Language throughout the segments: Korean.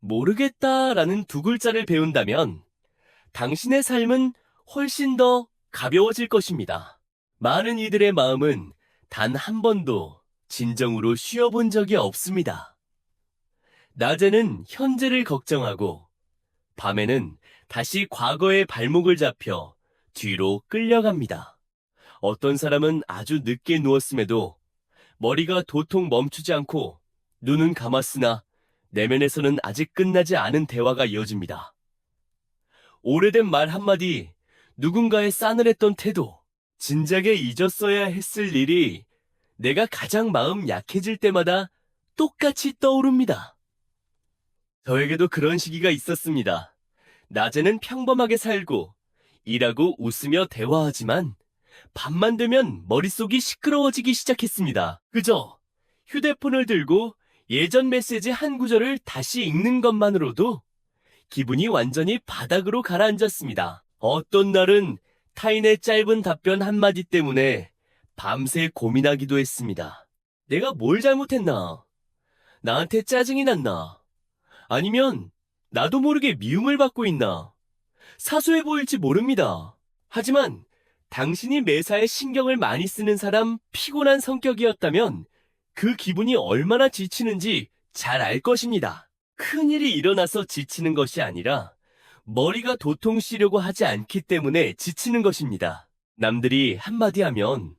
모르겠다라는 두 글자를 배운다면 당신의 삶은 훨씬 더 가벼워질 것입니다. 많은 이들의 마음은 단 한 번도 진정으로 쉬어본 적이 없습니다. 낮에는 현재를 걱정하고 밤에는 다시 과거의 발목을 잡혀 뒤로 끌려갑니다. 어떤 사람은 아주 늦게 누웠음에도 머리가 도통 멈추지 않고 눈은 감았으나 내면에서는 아직 끝나지 않은 대화가 이어집니다. 오래된 말 한마디, 누군가의 싸늘했던 태도, 진작에 잊었어야 했을 일이 내가 가장 마음 약해질 때마다 똑같이 떠오릅니다. 저에게도 그런 시기가 있었습니다. 낮에는 평범하게 살고 일하고 웃으며 대화하지만 밤만 되면 머릿속이 시끄러워지기 시작했습니다. 그저 휴대폰을 들고 예전 메시지 한 구절을 다시 읽는 것만으로도 기분이 완전히 바닥으로 가라앉았습니다. 어떤 날은 타인의 짧은 답변 한마디 때문에 밤새 고민하기도 했습니다. 내가 뭘 잘못했나? 나한테 짜증이 났나? 아니면 나도 모르게 미움을 받고 있나? 사소해 보일지 모릅니다. 하지만 당신이 매사에 신경을 많이 쓰는 사람 피곤한 성격이었다면 그 기분이 얼마나 지치는지 잘 알 것입니다. 큰일이 일어나서 지치는 것이 아니라 머리가 도통 쉬려고 하지 않기 때문에 지치는 것입니다. 남들이 한마디 하면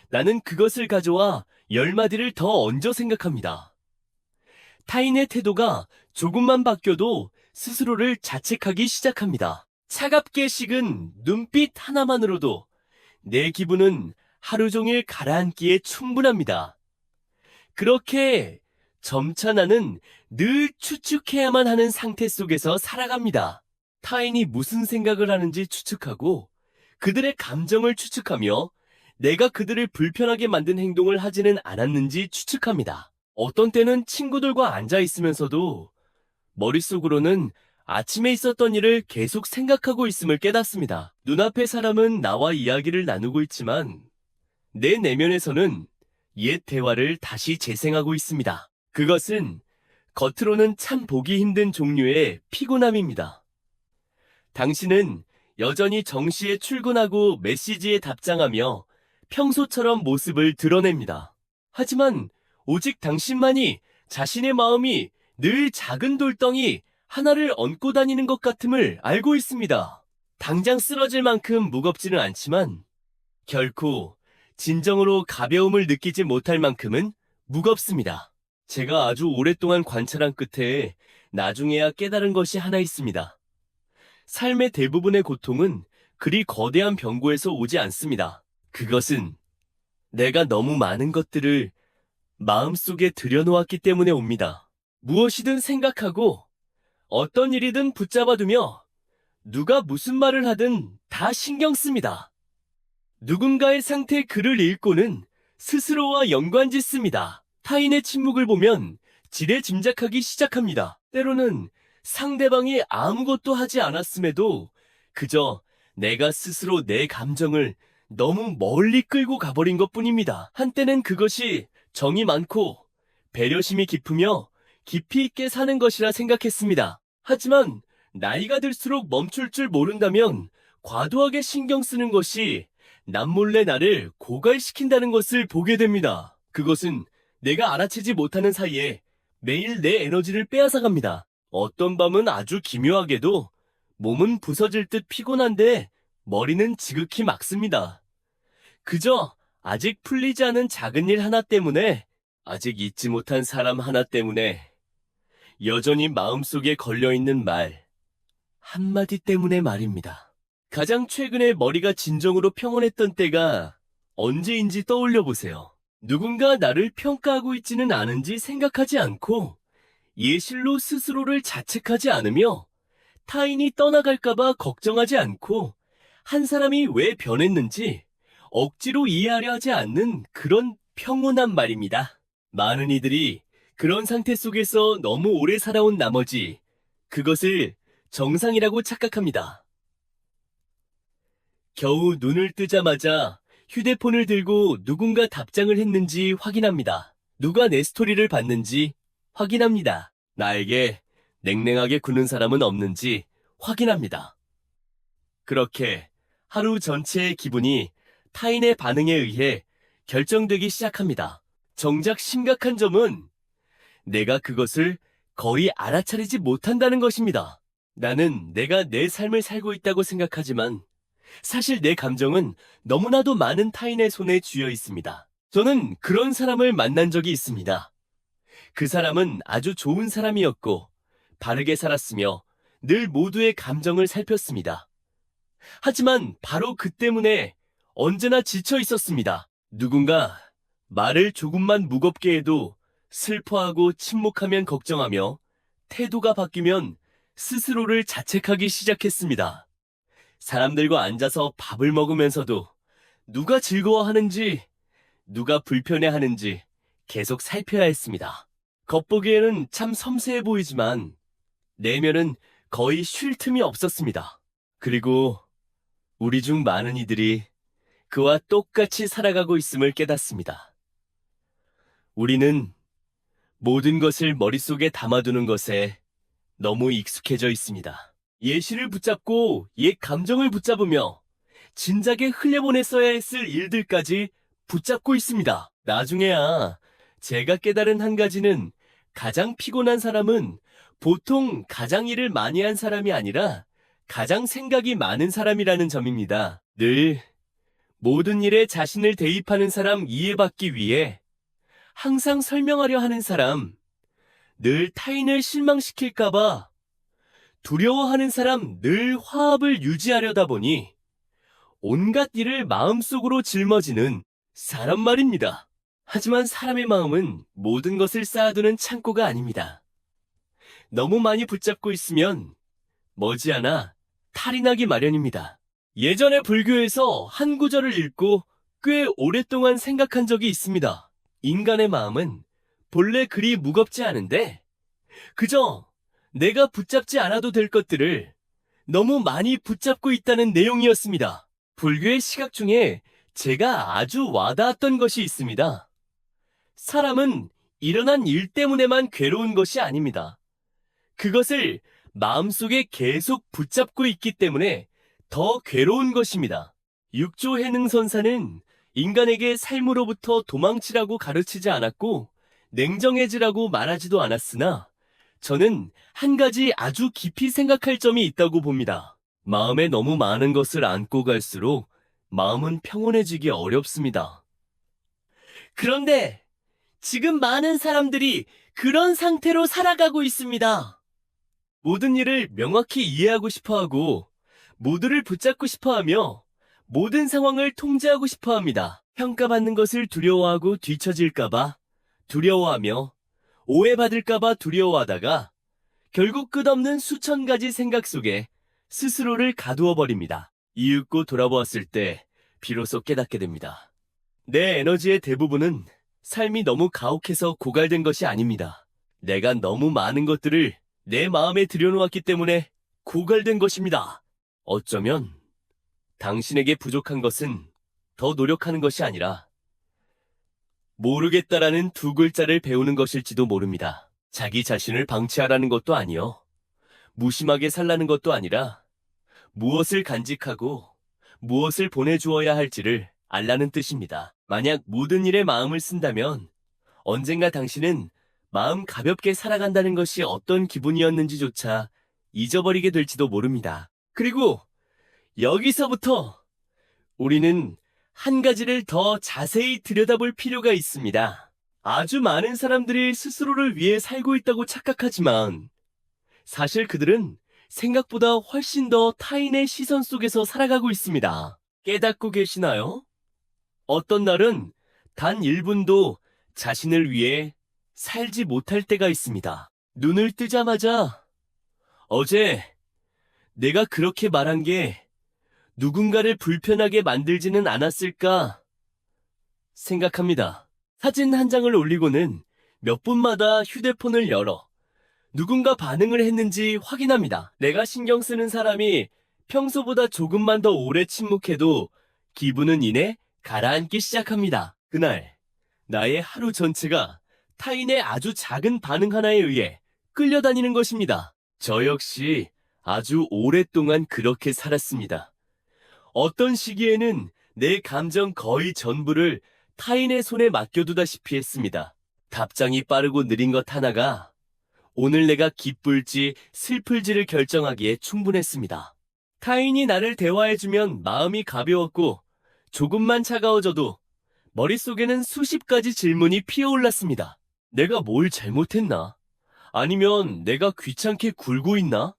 나는 그것을 가져와 10마디를 더 얹어 생각합니다. 타인의 태도가 조금만 바뀌어도 스스로를 자책하기 시작합니다. 차갑게 식은 눈빛 하나만으로도 내 기분은 하루 종일 가라앉기에 충분합니다. 그렇게 점차 나는 늘 추측해야만 하는 상태 속에서 살아갑니다. 타인이 무슨 생각을 하는지 추측하고 그들의 감정을 추측하며 내가 그들을 불편하게 만든 행동을 하지는 않았는지 추측합니다. 어떤 때는 친구들과 앉아 있으면서도 머릿속으로는 아침에 있었던 일을 계속 생각하고 있음을 깨닫습니다. 눈앞의 사람은 나와 이야기를 나누고 있지만 내 내면에서는 옛 대화를 다시 재생하고 있습니다. 그것은 겉으로는 참 보기 힘든 종류의 피곤함입니다. 당신은 여전히 정시에 출근하고 메시지에 답장하며 평소처럼 모습을 드러냅니다. 하지만 오직 당신만이 자신의 마음이 늘 작은 돌덩이 하나를 얹고 다니는 것 같음을 알고 있습니다. 당장 쓰러질 만큼 무겁지는 않지만 결코 진정으로 가벼움을 느끼지 못할 만큼은 무겁습니다. 제가 아주 오랫동안 관찰한 끝에 나중에야 깨달은 것이 하나 있습니다. 삶의 대부분의 고통은 그리 거대한 병고에서 오지 않습니다. 그것은 내가 너무 많은 것들을 마음속에 들여놓았기 때문에 옵니다. 무엇이든 생각하고 어떤 일이든 붙잡아두며 누가 무슨 말을 하든 다 신경 씁니다. 누군가의 상태 글을 읽고는 스스로와 연관짓습니다. 타인의 침묵을 보면 지레 짐작하기 시작합니다. 때로는 상대방이 아무것도 하지 않았음에도 그저 내가 스스로 내 감정을 너무 멀리 끌고 가버린 것뿐입니다. 한때는 그것이 정이 많고 배려심이 깊으며 깊이 있게 사는 것이라 생각했습니다. 하지만 나이가 들수록 멈출 줄 모른다면 과도하게 신경 쓰는 것이 남몰래 나를 고갈시킨다는 것을 보게 됩니다. 그것은 내가 알아채지 못하는 사이에 매일 내 에너지를 빼앗아갑니다. 어떤 밤은 아주 기묘하게도 몸은 부서질 듯 피곤한데 머리는 지극히 맑습니다. 그저 아직 풀리지 않은 작은 일 하나 때문에, 아직 잊지 못한 사람 하나 때문에, 여전히 마음속에 걸려있는 말 한마디 때문에 말입니다. 가장 최근에 머리가 진정으로 평온했던 때가 언제인지 떠올려 보세요. 누군가 나를 평가하고 있지는 않은지 생각하지 않고 예실로 스스로를 자책하지 않으며 타인이 떠나갈까봐 걱정하지 않고 한 사람이 왜 변했는지 억지로 이해하려 하지 않는 그런 평온한 말입니다. 많은 이들이 그런 상태 속에서 너무 오래 살아온 나머지 그것을 정상이라고 착각합니다. 겨우 눈을 뜨자마자 휴대폰을 들고 누군가 답장을 했는지 확인합니다. 누가 내 스토리를 봤는지 확인합니다. 나에게 냉랭하게 구는 사람은 없는지 확인합니다. 그렇게 하루 전체의 기분이 타인의 반응에 의해 결정되기 시작합니다. 정작 심각한 점은 내가 그것을 거의 알아차리지 못한다는 것입니다. 나는 내가 내 삶을 살고 있다고 생각하지만 사실 내 감정은 너무나도 많은 타인의 손에 쥐어 있습니다. 저는 그런 사람을 만난 적이 있습니다. 그 사람은 아주 좋은 사람이었고 바르게 살았으며 늘 모두의 감정을 살폈습니다. 하지만 바로 그 때문에 언제나 지쳐 있었습니다. 누군가 말을 조금만 무겁게 해도 슬퍼하고 침묵하면 걱정하며 태도가 바뀌면 스스로를 자책하기 시작했습니다. 사람들과 앉아서 밥을 먹으면서도 누가 즐거워하는지, 누가 불편해하는지 계속 살펴야 했습니다. 겉보기에는 참 섬세해 보이지만 내면은 거의 쉴 틈이 없었습니다. 그리고 우리 중 많은 이들이 그와 똑같이 살아가고 있음을 깨닫습니다. 우리는 모든 것을 머릿속에 담아두는 것에 너무 익숙해져 있습니다. 예시를 붙잡고 옛 감정을 붙잡으며 진작에 흘려보냈어야 했을 일들까지 붙잡고 있습니다. 나중에야 제가 깨달은 한 가지는 가장 피곤한 사람은 보통 가장 일을 많이 한 사람이 아니라 가장 생각이 많은 사람이라는 점입니다. 늘 모든 일에 자신을 대입하는 사람 이해받기 위해 항상 설명하려 하는 사람, 늘 타인을 실망시킬까봐 두려워하는 사람 늘 화합을 유지하려다 보니 온갖 일을 마음속으로 짊어지는 사람 말입니다. 하지만 사람의 마음은 모든 것을 쌓아두는 창고가 아닙니다. 너무 많이 붙잡고 있으면 머지않아 탈이 나기 마련입니다. 예전에 불교에서 한 구절을 읽고 꽤 오랫동안 생각한 적이 있습니다. 인간의 마음은 본래 그리 무겁지 않은데 그저 내가 붙잡지 않아도 될 것들을 너무 많이 붙잡고 있다는 내용이었습니다. 불교의 시각 중에 제가 아주 와닿았던 것이 있습니다. 사람은 일어난 일 때문에만 괴로운 것이 아닙니다. 그것을 마음속에 계속 붙잡고 있기 때문에 더 괴로운 것입니다. 육조해능선사는 인간에게 삶으로부터 도망치라고 가르치지 않았고 냉정해지라고 말하지도 않았으나 저는 한 가지 아주 깊이 생각할 점이 있다고 봅니다. 마음에 너무 많은 것을 안고 갈수록 마음은 평온해지기 어렵습니다. 그런데 지금 많은 사람들이 그런 상태로 살아가고 있습니다. 모든 일을 명확히 이해하고 싶어하고 모두를 붙잡고 싶어하며 모든 상황을 통제하고 싶어합니다. 평가받는 것을 두려워하고 뒤처질까봐 두려워하며 오해받을까봐 두려워하다가 결국 끝없는 수천 가지 생각 속에 스스로를 가두어 버립니다. 이윽고 돌아보았을 때 비로소 깨닫게 됩니다. 내 에너지의 대부분은 삶이 너무 가혹해서 고갈된 것이 아닙니다. 내가 너무 많은 것들을 내 마음에 들여놓았기 때문에 고갈된 것입니다. 어쩌면 당신에게 부족한 것은 더 노력하는 것이 아니라 모르겠다라는 두 글자를 배우는 것일지도 모릅니다. 자기 자신을 방치하라는 것도 아니요. 무심하게 살라는 것도 아니라 무엇을 간직하고 무엇을 보내주어야 할지를 알라는 뜻입니다. 만약 모든 일에 마음을 쓴다면 언젠가 당신은 마음 가볍게 살아간다는 것이 어떤 기분이었는지조차 잊어버리게 될지도 모릅니다. 그리고 여기서부터 우리는 한 가지를 더 자세히 들여다볼 필요가 있습니다. 아주 많은 사람들이 스스로를 위해 살고 있다고 착각하지만 사실 그들은 생각보다 훨씬 더 타인의 시선 속에서 살아가고 있습니다. 깨닫고 계시나요? 어떤 날은 단 1분도 자신을 위해 살지 못할 때가 있습니다. 눈을 뜨자마자 어제 내가 그렇게 말한 게 누군가를 불편하게 만들지는 않았을까 생각합니다. 사진 한 장을 올리고는 몇 분마다 휴대폰을 열어 누군가 반응을 했는지 확인합니다. 내가 신경 쓰는 사람이 평소보다 조금만 더 오래 침묵해도 기분은 이내 가라앉기 시작합니다. 그날 나의 하루 전체가 타인의 아주 작은 반응 하나에 의해 끌려다니는 것입니다. 저 역시 아주 오랫동안 그렇게 살았습니다. 어떤 시기에는 내 감정 거의 전부를 타인의 손에 맡겨두다시피 했습니다. 답장이 빠르고 느린 것 하나가 오늘 내가 기쁠지 슬플지를 결정하기에 충분했습니다. 타인이 나를 대화해주면 마음이 가벼웠고 조금만 차가워져도 머릿속에는 수십 가지 질문이 피어올랐습니다. 내가 뭘 잘못했나? 아니면 내가 귀찮게 굴고 있나?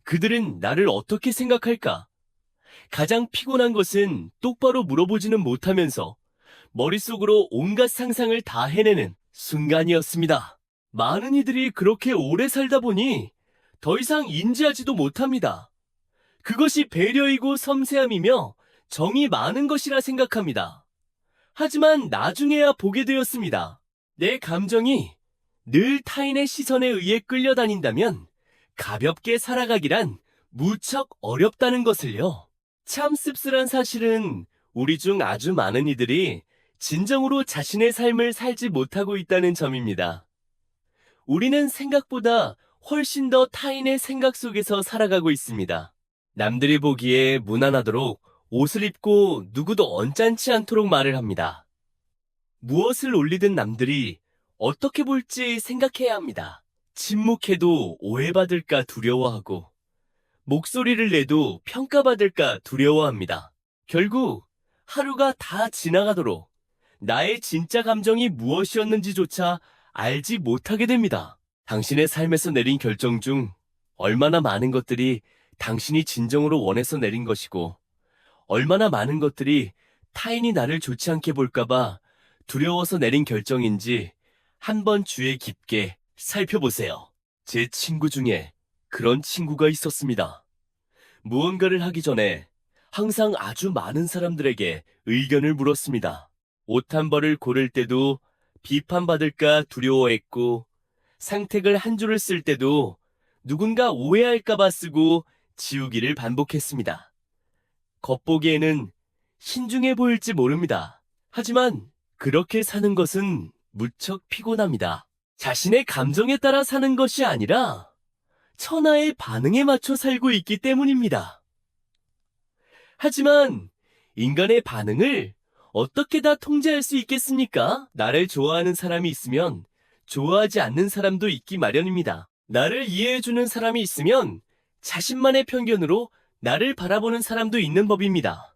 그들은 나를 어떻게 생각할까? 가장 피곤한 것은 똑바로 물어보지는 못하면서 머릿속으로 온갖 상상을 다 해내는 순간이었습니다. 많은 이들이 그렇게 오래 살다 보니 더 이상 인지하지도 못합니다. 그것이 배려이고 섬세함이며 정이 많은 것이라 생각합니다. 하지만 나중에야 보게 되었습니다. 내 감정이 늘 타인의 시선에 의해 끌려다닌다면 가볍게 살아가기란 무척 어렵다는 것을요. 참 씁쓸한 사실은 우리 중 아주 많은 이들이 진정으로 자신의 삶을 살지 못하고 있다는 점입니다. 우리는 생각보다 훨씬 더 타인의 생각 속에서 살아가고 있습니다. 남들이 보기에 무난하도록 옷을 입고 누구도 언짢지 않도록 말을 합니다. 무엇을 올리든 남들이 어떻게 볼지 생각해야 합니다. 침묵해도 오해받을까 두려워하고 목소리를 내도 평가받을까 두려워합니다. 결국 하루가 다 지나가도록 나의 진짜 감정이 무엇이었는지조차 알지 못하게 됩니다. 당신의 삶에서 내린 결정 중 얼마나 많은 것들이 당신이 진정으로 원해서 내린 것이고 얼마나 많은 것들이 타인이 나를 좋지 않게 볼까봐 두려워서 내린 결정인지 한번 주의 깊게 살펴보세요. 제 친구 중에 그런 친구가 있었습니다. 무언가를 하기 전에 항상 아주 많은 사람들에게 의견을 물었습니다. 옷 한 벌을 고를 때도 비판받을까 두려워했고 상택을 한 줄을 쓸 때도 누군가 오해할까봐 쓰고 지우기를 반복했습니다. 겉보기에는 신중해 보일지 모릅니다. 하지만 그렇게 사는 것은 무척 피곤합니다. 자신의 감정에 따라 사는 것이 아니라 천하의 반응에 맞춰 살고 있기 때문입니다. 하지만 인간의 반응을 어떻게 다 통제할 수 있겠습니까? 나를 좋아하는 사람이 있으면 좋아하지 않는 사람도 있기 마련입니다. 나를 이해해주는 사람이 있으면 자신만의 편견으로 나를 바라보는 사람도 있는 법입니다.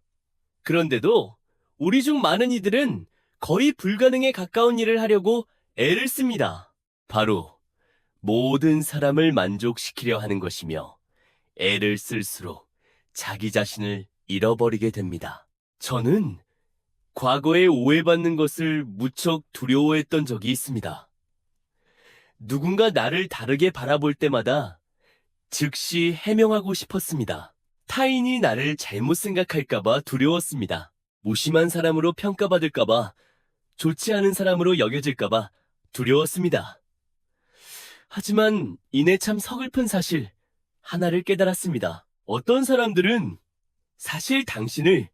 그런데도 우리 중 많은 이들은 거의 불가능에 가까운 일을 하려고 애를 씁니다. 바로 모든 사람을 만족시키려 하는 것이며 애를 쓸수록 자기 자신을 잃어버리게 됩니다. 저는 과거에 오해받는 것을 무척 두려워했던 적이 있습니다. 누군가 나를 다르게 바라볼 때마다 즉시 해명하고 싶었습니다. 타인이 나를 잘못 생각할까봐 두려웠습니다. 무심한 사람으로 평가받을까봐, 좋지 않은 사람으로 여겨질까봐 두려웠습니다. 하지만 이내 참 서글픈 사실 하나를 깨달았습니다. 어떤 사람들은 사실 당신을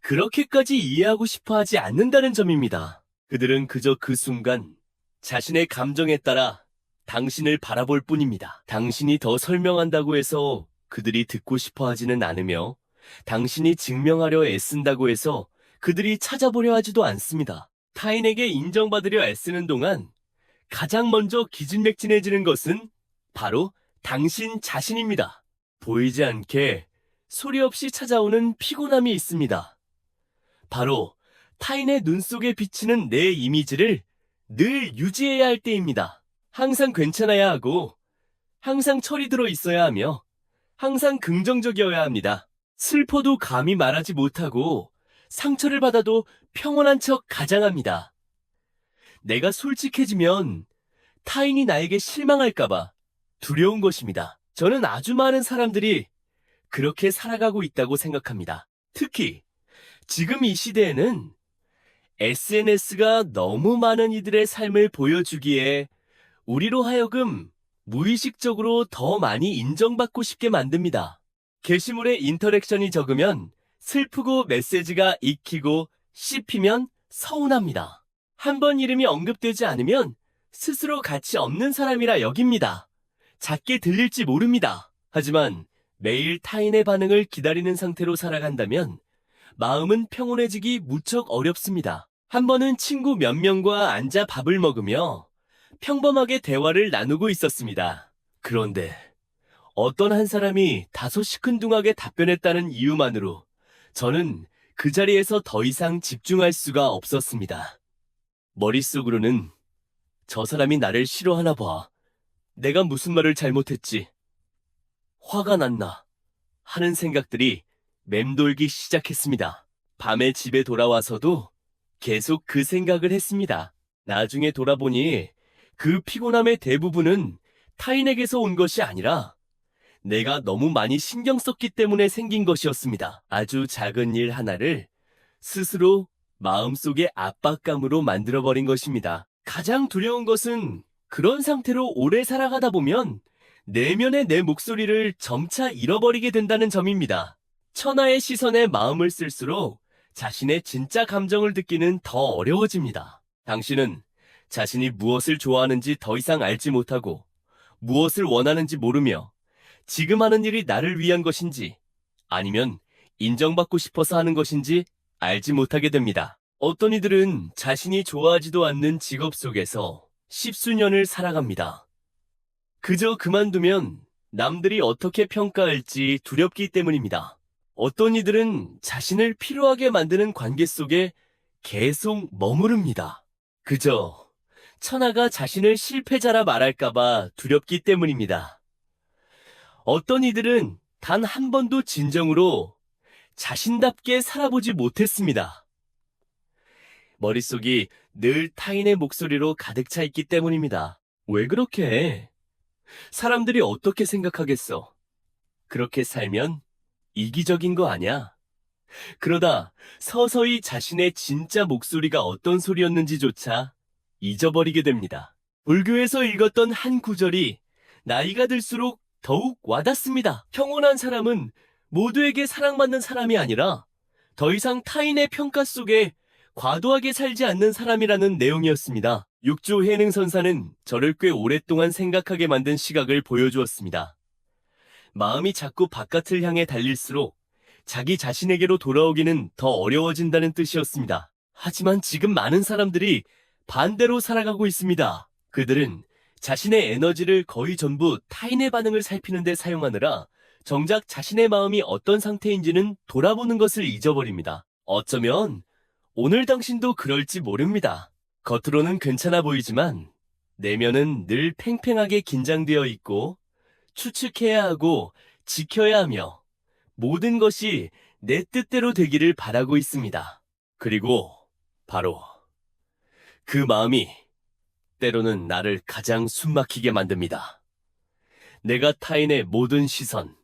그렇게까지 이해하고 싶어 하지 않는다는 점입니다. 그들은 그저 그 순간 자신의 감정에 따라 당신을 바라볼 뿐입니다. 당신이 더 설명한다고 해서 그들이 듣고 싶어 하지는 않으며 당신이 증명하려 애쓴다고 해서 그들이 찾아보려 하지도 않습니다. 타인에게 인정받으려 애쓰는 동안 가장 먼저 기진맥진해지는 것은 바로 당신 자신입니다. 보이지 않게 소리 없이 찾아오는 피곤함이 있습니다. 바로 타인의 눈 속에 비치는 내 이미지를 늘 유지해야 할 때입니다. 항상 괜찮아야 하고 항상 철이 들어 있어야 하며 항상 긍정적이어야 합니다. 슬퍼도 감히 말하지 못하고 상처를 받아도 평온한 척 가장합니다. 내가 솔직해지면 타인이 나에게 실망할까봐 두려운 것입니다. 저는 아주 많은 사람들이 그렇게 살아가고 있다고 생각합니다. 특히 지금 이 시대에는 SNS가 너무 많은 이들의 삶을 보여주기에 우리로 하여금 무의식적으로 더 많이 인정받고 싶게 만듭니다. 게시물에 인터랙션이 적으면 슬프고 메시지가 익히고 씹히면 서운합니다. 한 번 이름이 언급되지 않으면 스스로 가치 없는 사람이라 여깁니다. 작게 들릴지 모릅니다. 하지만 매일 타인의 반응을 기다리는 상태로 살아간다면 마음은 평온해지기 무척 어렵습니다. 한 번은 친구 몇 명과 앉아 밥을 먹으며 평범하게 대화를 나누고 있었습니다. 그런데 어떤 한 사람이 다소 시큰둥하게 답변했다는 이유만으로 저는 그 자리에서 더 이상 집중할 수가 없었습니다. 머릿속으로는 저 사람이 나를 싫어하나 봐. 내가 무슨 말을 잘못했지? 화가 났나? 하는 생각들이 맴돌기 시작했습니다. 밤에 집에 돌아와서도 계속 그 생각을 했습니다. 나중에 돌아보니 그 피곤함의 대부분은 타인에게서 온 것이 아니라 내가 너무 많이 신경 썼기 때문에 생긴 것이었습니다. 아주 작은 일 하나를 스스로 마음속의 압박감으로 만들어버린 것입니다. 가장 두려운 것은 그런 상태로 오래 살아가다 보면 내면의 내 목소리를 점차 잃어버리게 된다는 점입니다. 천하의 시선에 마음을 쓸수록 자신의 진짜 감정을 듣기는 더 어려워집니다. 당신은 자신이 무엇을 좋아하는지 더 이상 알지 못하고 무엇을 원하는지 모르며 지금 하는 일이 나를 위한 것인지 아니면 인정받고 싶어서 하는 것인지 알지 못하게 됩니다. 어떤 이들은 자신이 좋아하지도 않는 직업 속에서 십수년을 살아갑니다. 그저 그만두면 남들이 어떻게 평가할지 두렵기 때문입니다. 어떤 이들은 자신을 피로하게 만드는 관계 속에 계속 머무릅니다. 그저 천하가 자신을 실패자라 말할까봐 두렵기 때문입니다. 어떤 이들은 단 한 번도 진정으로 자신답게 살아보지 못했습니다. 머릿속이 늘 타인의 목소리로 가득 차 있기 때문입니다. 왜 그렇게 해? 사람들이 어떻게 생각하겠어? 그렇게 살면 이기적인 거 아냐? 그러다 서서히 자신의 진짜 목소리가 어떤 소리였는지조차 잊어버리게 됩니다. 불교에서 읽었던 한 구절이 나이가 들수록 더욱 와닿습니다. 평온한 사람은 모두에게 사랑받는 사람이 아니라 더 이상 타인의 평가 속에 과도하게 살지 않는 사람이라는 내용이었습니다. 육조 해능선사는 저를 꽤 오랫동안 생각하게 만든 시각을 보여주었습니다. 마음이 자꾸 바깥을 향해 달릴수록 자기 자신에게로 돌아오기는 더 어려워진다는 뜻이었습니다. 하지만 지금 많은 사람들이 반대로 살아가고 있습니다. 그들은 자신의 에너지를 거의 전부 타인의 반응을 살피는 데 사용하느라 정작 자신의 마음이 어떤 상태인지는 돌아보는 것을 잊어버립니다. 어쩌면 오늘 당신도 그럴지 모릅니다. 겉으로는 괜찮아 보이지만 내면은 늘 팽팽하게 긴장되어 있고 추측해야 하고 지켜야 하며 모든 것이 내 뜻대로 되기를 바라고 있습니다. 그리고 바로 그 마음이 때로는 나를 가장 숨막히게 만듭니다. 내가 타인의 모든 시선,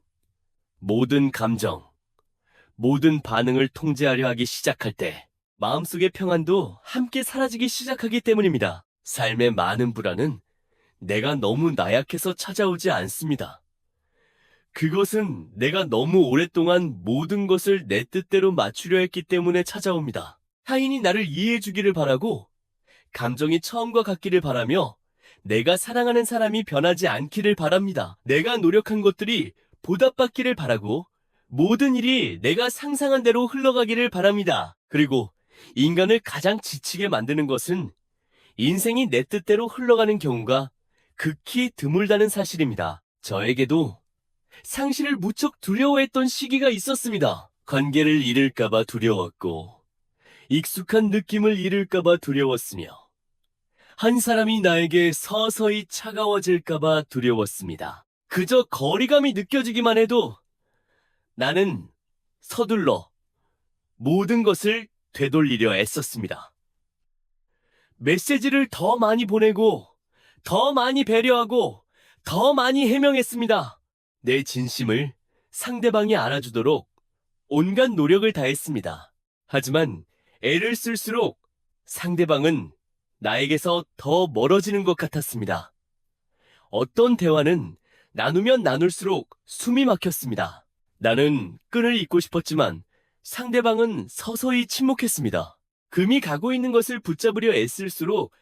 모든 감정, 모든 반응을 통제하려 하기 시작할 때 마음속의 평안도 함께 사라지기 시작하기 때문입니다. 삶의 많은 불안은 내가 너무 나약해서 찾아오지 않습니다. 그것은 내가 너무 오랫동안 모든 것을 내 뜻대로 맞추려 했기 때문에 찾아옵니다. 타인이 나를 이해해 주기를 바라고 감정이 처음과 같기를 바라며 내가 사랑하는 사람이 변하지 않기를 바랍니다. 내가 노력한 것들이 보답받기를 바라고 모든 일이 내가 상상한 대로 흘러가기를 바랍니다. 그리고 인간을 가장 지치게 만드는 것은 인생이 내 뜻대로 흘러가는 경우가 극히 드물다는 사실입니다. 저에게도 상실을 무척 두려워했던 시기가 있었습니다. 관계를 잃을까봐 두려웠고 익숙한 느낌을 잃을까봐 두려웠으며 한 사람이 나에게 서서히 차가워질까봐 두려웠습니다. 그저 거리감이 느껴지기만 해도 나는 서둘러 모든 것을 되돌리려 애썼습니다. 메시지를 더 많이 보내고 더 많이 배려하고 더 많이 해명했습니다. 내 진심을 상대방이 알아주도록 온갖 노력을 다했습니다. 하지만 애를 쓸수록 상대방은 나에게서 더 멀어지는 것 같았습니다. 어떤 대화는 나누면 나눌수록 숨이 막혔습니다. 나는 끈을 잇고 싶었지만 상대방은 서서히 침묵했습니다. 금이 가고 있는 것을 붙잡으려 애쓸수록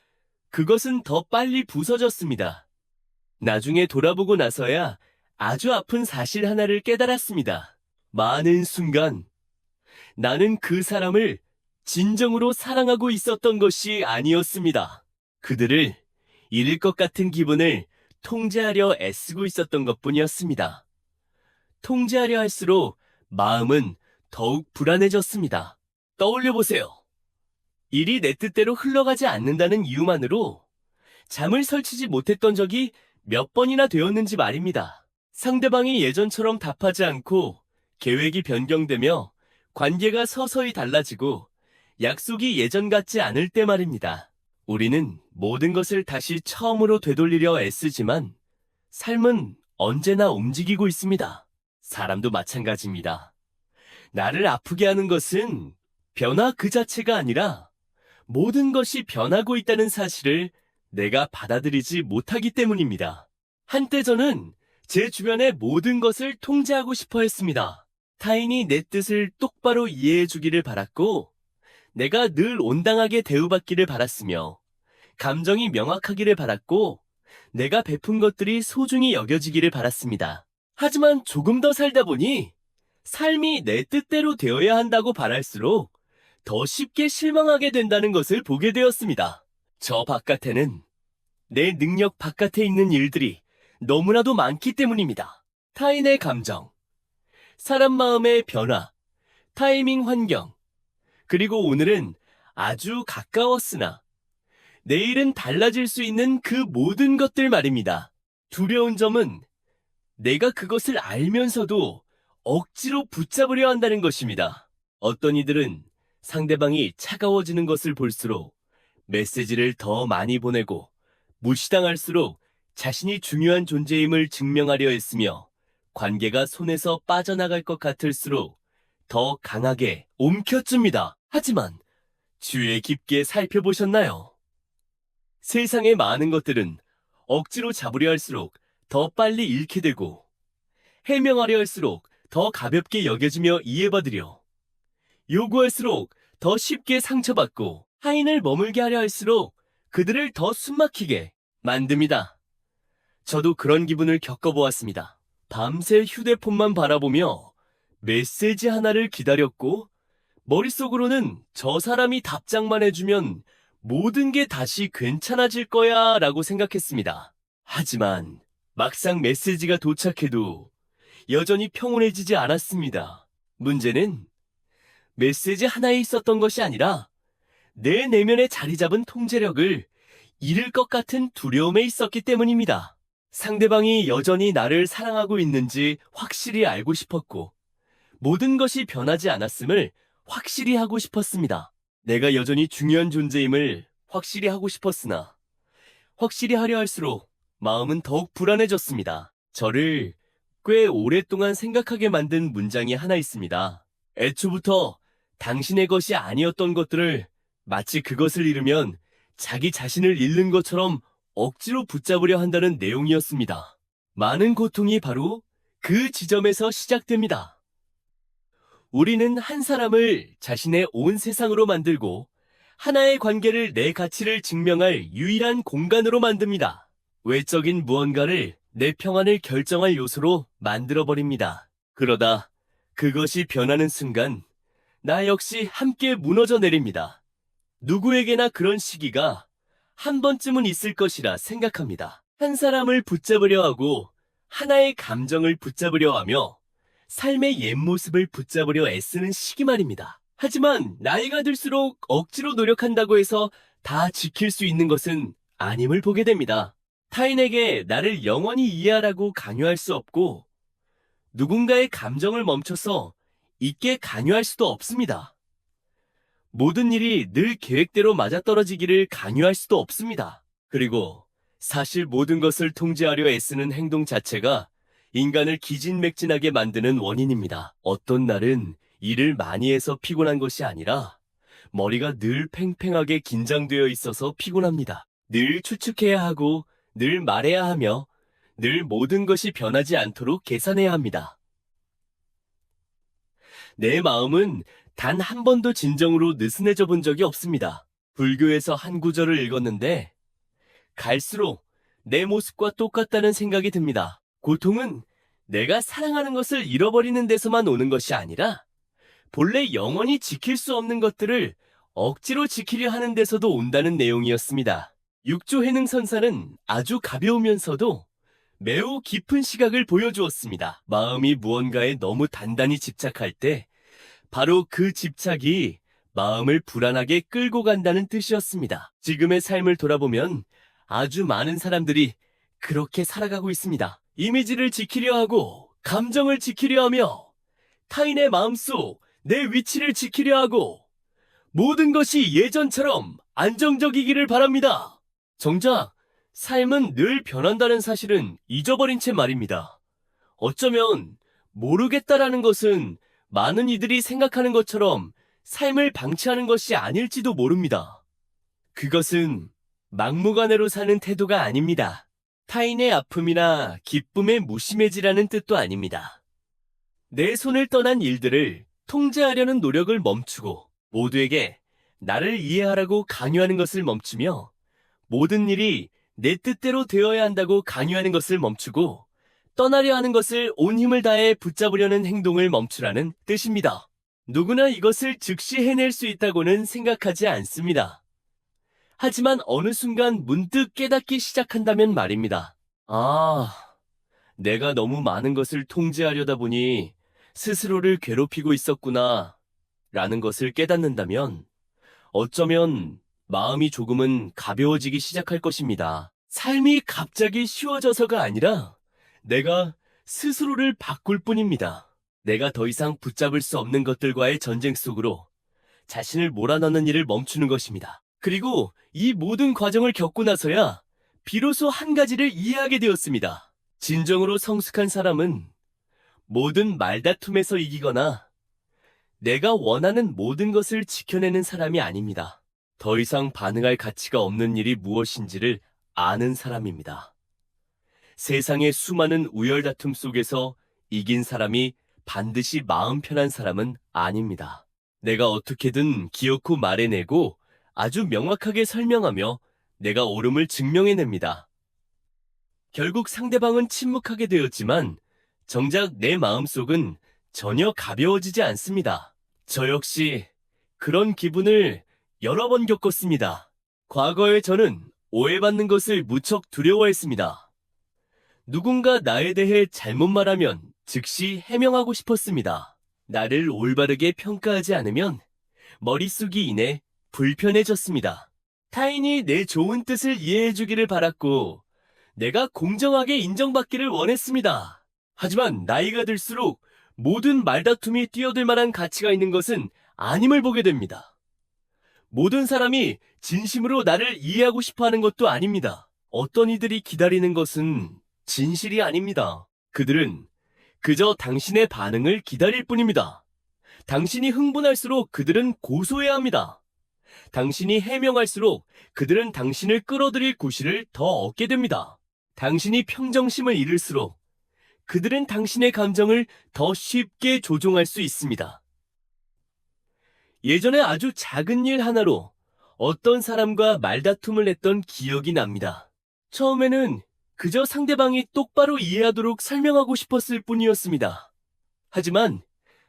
그것은 더 빨리 부서졌습니다. 나중에 돌아보고 나서야 아주 아픈 사실 하나를 깨달았습니다. 많은 순간 나는 그 사람을 진정으로 사랑하고 있었던 것이 아니었습니다. 그들을 잃을 것 같은 기분을 통제하려 애쓰고 있었던 것뿐이었습니다. 통제하려 할수록 마음은 더욱 불안해졌습니다. 떠올려 보세요. 일이 내 뜻대로 흘러가지 않는다는 이유만으로 잠을 설치지 못했던 적이 몇 번이나 되었는지 말입니다. 상대방이 예전처럼 답하지 않고 계획이 변경되며 관계가 서서히 달라지고 약속이 예전 같지 않을 때 말입니다. 우리는 모든 것을 다시 처음으로 되돌리려 애쓰지만 삶은 언제나 움직이고 있습니다. 사람도 마찬가지입니다. 나를 아프게 하는 것은 변화 그 자체가 아니라 모든 것이 변하고 있다는 사실을 내가 받아들이지 못하기 때문입니다. 한때 저는 제 주변의 모든 것을 통제하고 싶어 했습니다. 타인이 내 뜻을 똑바로 이해해 주기를 바랐고, 내가 늘 온당하게 대우받기를 바랐으며, 감정이 명확하기를 바랐고, 내가 베푼 것들이 소중히 여겨지기를 바랐습니다. 하지만 조금 더 살다 보니 삶이 내 뜻대로 되어야 한다고 바랄수록 더 쉽게 실망하게 된다는 것을 보게 되었습니다. 저 바깥에는 내 능력 바깥에 있는 일들이 너무나도 많기 때문입니다. 타인의 감정, 사람 마음의 변화, 타이밍 환경, 그리고 오늘은 아주 가까웠으나 내일은 달라질 수 있는 그 모든 것들 말입니다. 두려운 점은 내가 그것을 알면서도 억지로 붙잡으려 한다는 것입니다. 어떤 이들은 상대방이 차가워지는 것을 볼수록 메시지를 더 많이 보내고 무시당할수록 자신이 중요한 존재임을 증명하려 했으며 관계가 손에서 빠져나갈 것 같을수록 더 강하게 옮겨줍니다. 하지만 주의 깊게 살펴보셨나요? 세상의 많은 것들은 억지로 잡으려 할수록 더 빨리 잃게 되고 해명하려 할수록 더 가볍게 여겨지며 이해받으려 요구할수록 더 쉽게 상처받고 타인을 머물게 하려 할수록 그들을 더 숨막히게 만듭니다. 저도 그런 기분을 겪어보았습니다. 밤새 휴대폰만 바라보며 메시지 하나를 기다렸고 머릿속으로는 저 사람이 답장만 해주면 모든 게 다시 괜찮아질 거야 라고 생각했습니다. 하지만 막상 메시지가 도착해도 여전히 평온해지지 않았습니다. 문제는 메시지 하나에 있었던 것이 아니라 내 내면에 자리 잡은 통제력을 잃을 것 같은 두려움에 있었기 때문입니다. 상대방이 여전히 나를 사랑하고 있는지 확실히 알고 싶었고 모든 것이 변하지 않았음을 확실히 하고 싶었습니다. 내가 여전히 중요한 존재임을 확실히 하고 싶었으나 확실히 하려 할수록 마음은 더욱 불안해졌습니다. 저를 꽤 오랫동안 생각하게 만든 문장이 하나 있습니다. 애초부터 당신의 것이 아니었던 것들을 마치 그것을 잃으면 자기 자신을 잃는 것처럼 억지로 붙잡으려 한다는 내용이었습니다. 많은 고통이 바로 그 지점에서 시작됩니다. 우리는 한 사람을 자신의 온 세상으로 만들고 하나의 관계를 내 가치를 증명할 유일한 공간으로 만듭니다. 외적인 무언가를 내 평안을 결정할 요소로 만들어버립니다. 그러다 그것이 변하는 순간 나 역시 함께 무너져 내립니다. 누구에게나 그런 시기가 한 번쯤은 있을 것이라 생각합니다. 한 사람을 붙잡으려 하고 하나의 감정을 붙잡으려 하며 삶의 옛 모습을 붙잡으려 애쓰는 시기 말입니다. 하지만 나이가 들수록 억지로 노력한다고 해서 다 지킬 수 있는 것은 아님을 보게 됩니다. 타인에게 나를 영원히 이해하라고 강요할 수 없고 누군가의 감정을 멈춰서 있게 강요할 수도 없습니다. 모든 일이 늘 계획대로 맞아떨어지기를 강요할 수도 없습니다. 그리고 사실 모든 것을 통제하려 애쓰는 행동 자체가 인간을 기진맥진하게 만드는 원인입니다. 어떤 날은 일을 많이 해서 피곤한 것이 아니라 머리가 늘 팽팽하게 긴장되어 있어서 피곤합니다. 늘 추측해야 하고 늘 말해야 하며 늘 모든 것이 변하지 않도록 계산해야 합니다. 내 마음은 단 한 번도 진정으로 느슨해져 본 적이 없습니다. 불교에서 한 구절을 읽었는데 갈수록 내 모습과 똑같다는 생각이 듭니다. 고통은 내가 사랑하는 것을 잃어버리는 데서만 오는 것이 아니라 본래 영원히 지킬 수 없는 것들을 억지로 지키려 하는 데서도 온다는 내용이었습니다. 육조 해능선사는 아주 가벼우면서도 매우 깊은 시각을 보여주었습니다. 마음이 무언가에 너무 단단히 집착할 때 바로 그 집착이 마음을 불안하게 끌고 간다는 뜻이었습니다. 지금의 삶을 돌아보면 아주 많은 사람들이 그렇게 살아가고 있습니다. 이미지를 지키려 하고 감정을 지키려 하며 타인의 마음속 내 위치를 지키려 하고 모든 것이 예전처럼 안정적이기를 바랍니다. 정작 삶은 늘 변한다는 사실은 잊어버린 채 말입니다. 어쩌면 모르겠다라는 것은 많은 이들이 생각하는 것처럼 삶을 방치하는 것이 아닐지도 모릅니다. 그것은 막무가내로 사는 태도가 아닙니다. 타인의 아픔이나 기쁨에 무심해지라는 뜻도 아닙니다. 내 손을 떠난 일들을 통제하려는 노력을 멈추고 모두에게 나를 이해하라고 강요하는 것을 멈추며 모든 일이 내 뜻대로 되어야 한다고 강요하는 것을 멈추고 떠나려 하는 것을 온 힘을 다해 붙잡으려는 행동을 멈추라는 뜻입니다. 누구나 이것을 즉시 해낼 수 있다고는 생각하지 않습니다. 하지만 어느 순간 문득 깨닫기 시작한다면 말입니다. 내가 너무 많은 것을 통제하려다 보니 스스로를 괴롭히고 있었구나 라는 것을 깨닫는다면 어쩌면 마음이 조금은 가벼워지기 시작할 것입니다. 삶이 갑자기 쉬워져서가 아니라 내가 스스로를 바꿀 뿐입니다. 내가 더 이상 붙잡을 수 없는 것들과의 전쟁 속으로 자신을 몰아넣는 일을 멈추는 것입니다. 그리고 이 모든 과정을 겪고 나서야 비로소 한 가지를 이해하게 되었습니다. 진정으로 성숙한 사람은 모든 말다툼에서 이기거나 내가 원하는 모든 것을 지켜내는 사람이 아닙니다. 더 이상 반응할 가치가 없는 일이 무엇인지를 아는 사람입니다. 세상의 수많은 우열다툼 속에서 이긴 사람이 반드시 마음 편한 사람은 아닙니다. 내가 어떻게든 기어코 말해내고 아주 명확하게 설명하며 내가 옳음을 증명해냅니다. 결국 상대방은 침묵하게 되었지만 정작 내 마음속은 전혀 가벼워지지 않습니다. 저 역시 그런 기분을 여러 번 겪었습니다. 과거에 저는 오해받는 것을 무척 두려워했습니다. 누군가 나에 대해 잘못 말하면 즉시 해명하고 싶었습니다. 나를 올바르게 평가하지 않으면 머릿속이 이내 불편해졌습니다. 타인이 내 좋은 뜻을 이해해주기를 바랐고 내가 공정하게 인정받기를 원했습니다. 하지만 나이가 들수록 모든 말다툼이 뛰어들 만한 가치가 있는 것은 아님을 보게 됩니다. 모든 사람이 진심으로 나를 이해하고 싶어하는 것도 아닙니다. 어떤 이들이 기다리는 것은 진실이 아닙니다. 그들은 그저 당신의 반응을 기다릴 뿐입니다. 당신이 흥분할수록 그들은 고소해야 합니다. 당신이 해명할수록 그들은 당신을 끌어들일 구실을 더 얻게 됩니다. 당신이 평정심을 잃을수록 그들은 당신의 감정을 더 쉽게 조종할 수 있습니다. 예전에 아주 작은 일 하나로 어떤 사람과 말다툼을 했던 기억이 납니다. 처음에는 그저 상대방이 똑바로 이해하도록 설명하고 싶었을 뿐이었습니다. 하지만